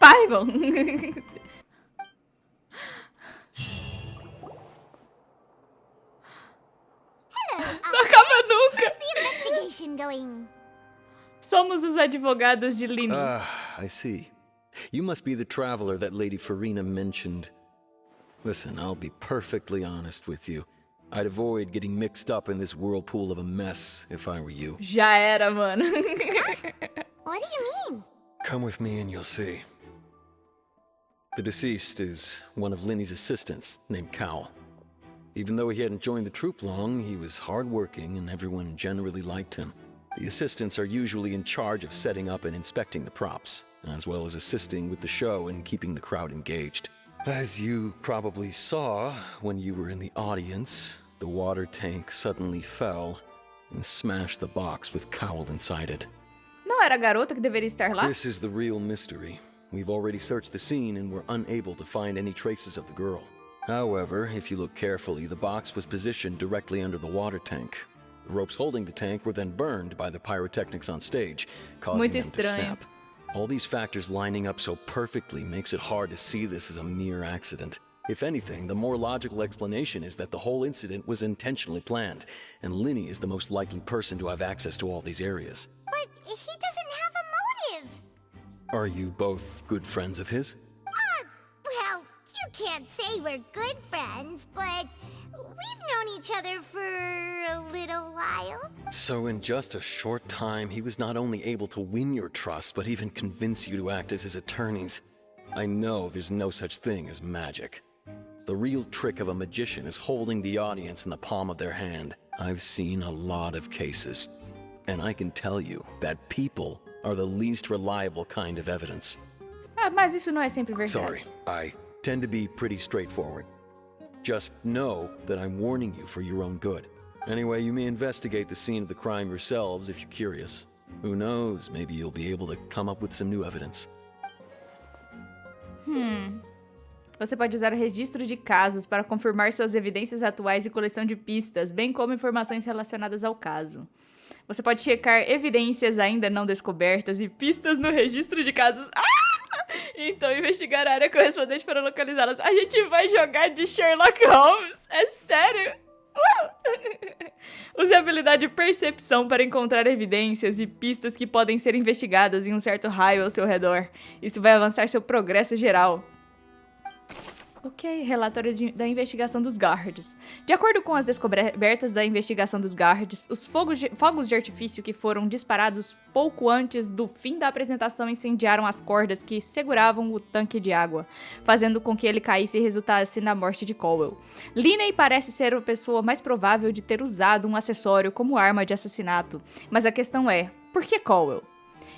Paimon! Hello, Não acaba nunca! how's the investigation going? Somos os advogados de Lyney. I see. You must be the traveler that Lady Farina mentioned. Listen, I'll be perfectly honest with you. I'd avoid getting mixed up in this whirlpool of a mess if I were you. Já era, mano. What do you mean? Come with me and you'll see. The deceased is one of Lyney's assistants named Cowell. Even though he hadn't joined the troupe long, he was hardworking and everyone generally liked him. The assistants are usually in charge of setting up and inspecting the props, as well as assisting with the show and keeping the crowd engaged. As you probably saw when you were in the audience, the water tank suddenly fell and smashed the box with Cowell inside it. Não era a garota que deveria estar lá? This is the real mystery. We've already searched the scene and were unable to find any traces of the girl. However, if you look carefully, the box was positioned directly under the water tank. The ropes holding the tank were then burned by the pyrotechnics on stage, causing them to snap. All these factors lining up so perfectly makes it hard to see this as a mere accident. If anything, the more logical explanation is that the whole incident was intentionally planned, and Lyney is the most likely person to have access to all these areas. But he doesn't have a motive. Are you both good friends of his? Well, you can't say we're good friends, but we've known each other for a little while. So in just a short time, he was not only able to win your trust, but even convince you to act as his attorneys. I know there's no such thing as magic. The real trick of a magician is holding the audience in the palm of their hand. I've seen a lot of cases, and I can tell you that people are the least reliable kind of evidence. Mas isso não é sempre verdade. Sorry, I tend to be pretty straightforward. Just know that I'm warning you for your own good. Anyway, you may investigate the scene of the crime yourselves if you're curious. Who knows, maybe you'll be able to come up with some new evidence. Você pode usar o registro de casos para confirmar suas evidências atuais e coleção de pistas, bem como informações relacionadas ao caso. Você pode checar evidências ainda não descobertas e pistas no registro de casos. Então investigar a área correspondente para localizá-las. A gente vai jogar de Sherlock Holmes? É sério? Use a habilidade percepção para encontrar evidências e pistas que podem ser investigadas em um certo raio ao seu redor. Isso vai avançar seu progresso geral. Ok, relatório da investigação dos guards. De acordo com as descobertas da investigação dos guards, os fogos de artifício que foram disparados pouco antes do fim da apresentação incendiaram as cordas que seguravam o tanque de água, fazendo com que ele caísse e resultasse na morte de Cowell. Lyney parece ser a pessoa mais provável de ter usado um acessório como arma de assassinato, mas a questão é, por que Cowell?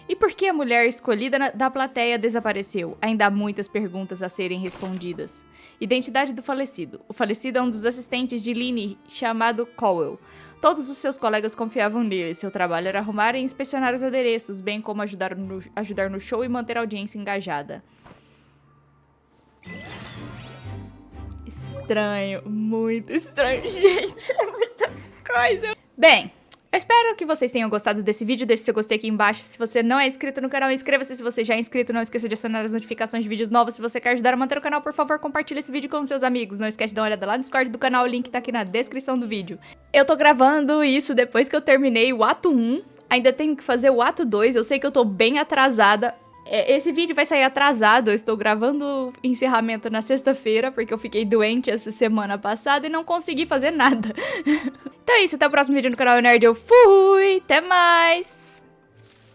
E por que a mulher escolhida da plateia desapareceu? Ainda há muitas perguntas a serem respondidas. Identidade do falecido. O falecido é um dos assistentes de Lyney, chamado Cowell. Todos os seus colegas confiavam nele. Seu trabalho era arrumar e inspecionar os adereços, bem como ajudar no show e manter a audiência engajada. Estranho, muito estranho, gente. É muita coisa. Bem, eu espero que vocês tenham gostado desse vídeo. Deixe seu gostei aqui embaixo. Se você não é inscrito no canal, inscreva-se. Se você já é inscrito, não esqueça de acionar as notificações de vídeos novos. Se você quer ajudar a manter o canal, por favor, compartilhe esse vídeo com seus amigos. Não esquece de dar uma olhada lá no Discord do canal, o link tá aqui na descrição do vídeo. Eu tô gravando isso depois que eu terminei o ato 1. Ainda tenho que fazer o ato 2. Eu sei que eu tô bem atrasada. Esse vídeo vai sair atrasado, eu estou gravando o encerramento na sexta-feira, porque eu fiquei doente essa semana passada e não consegui fazer nada. Então é isso, até o próximo vídeo no canal Nerd. Eu fui, até mais!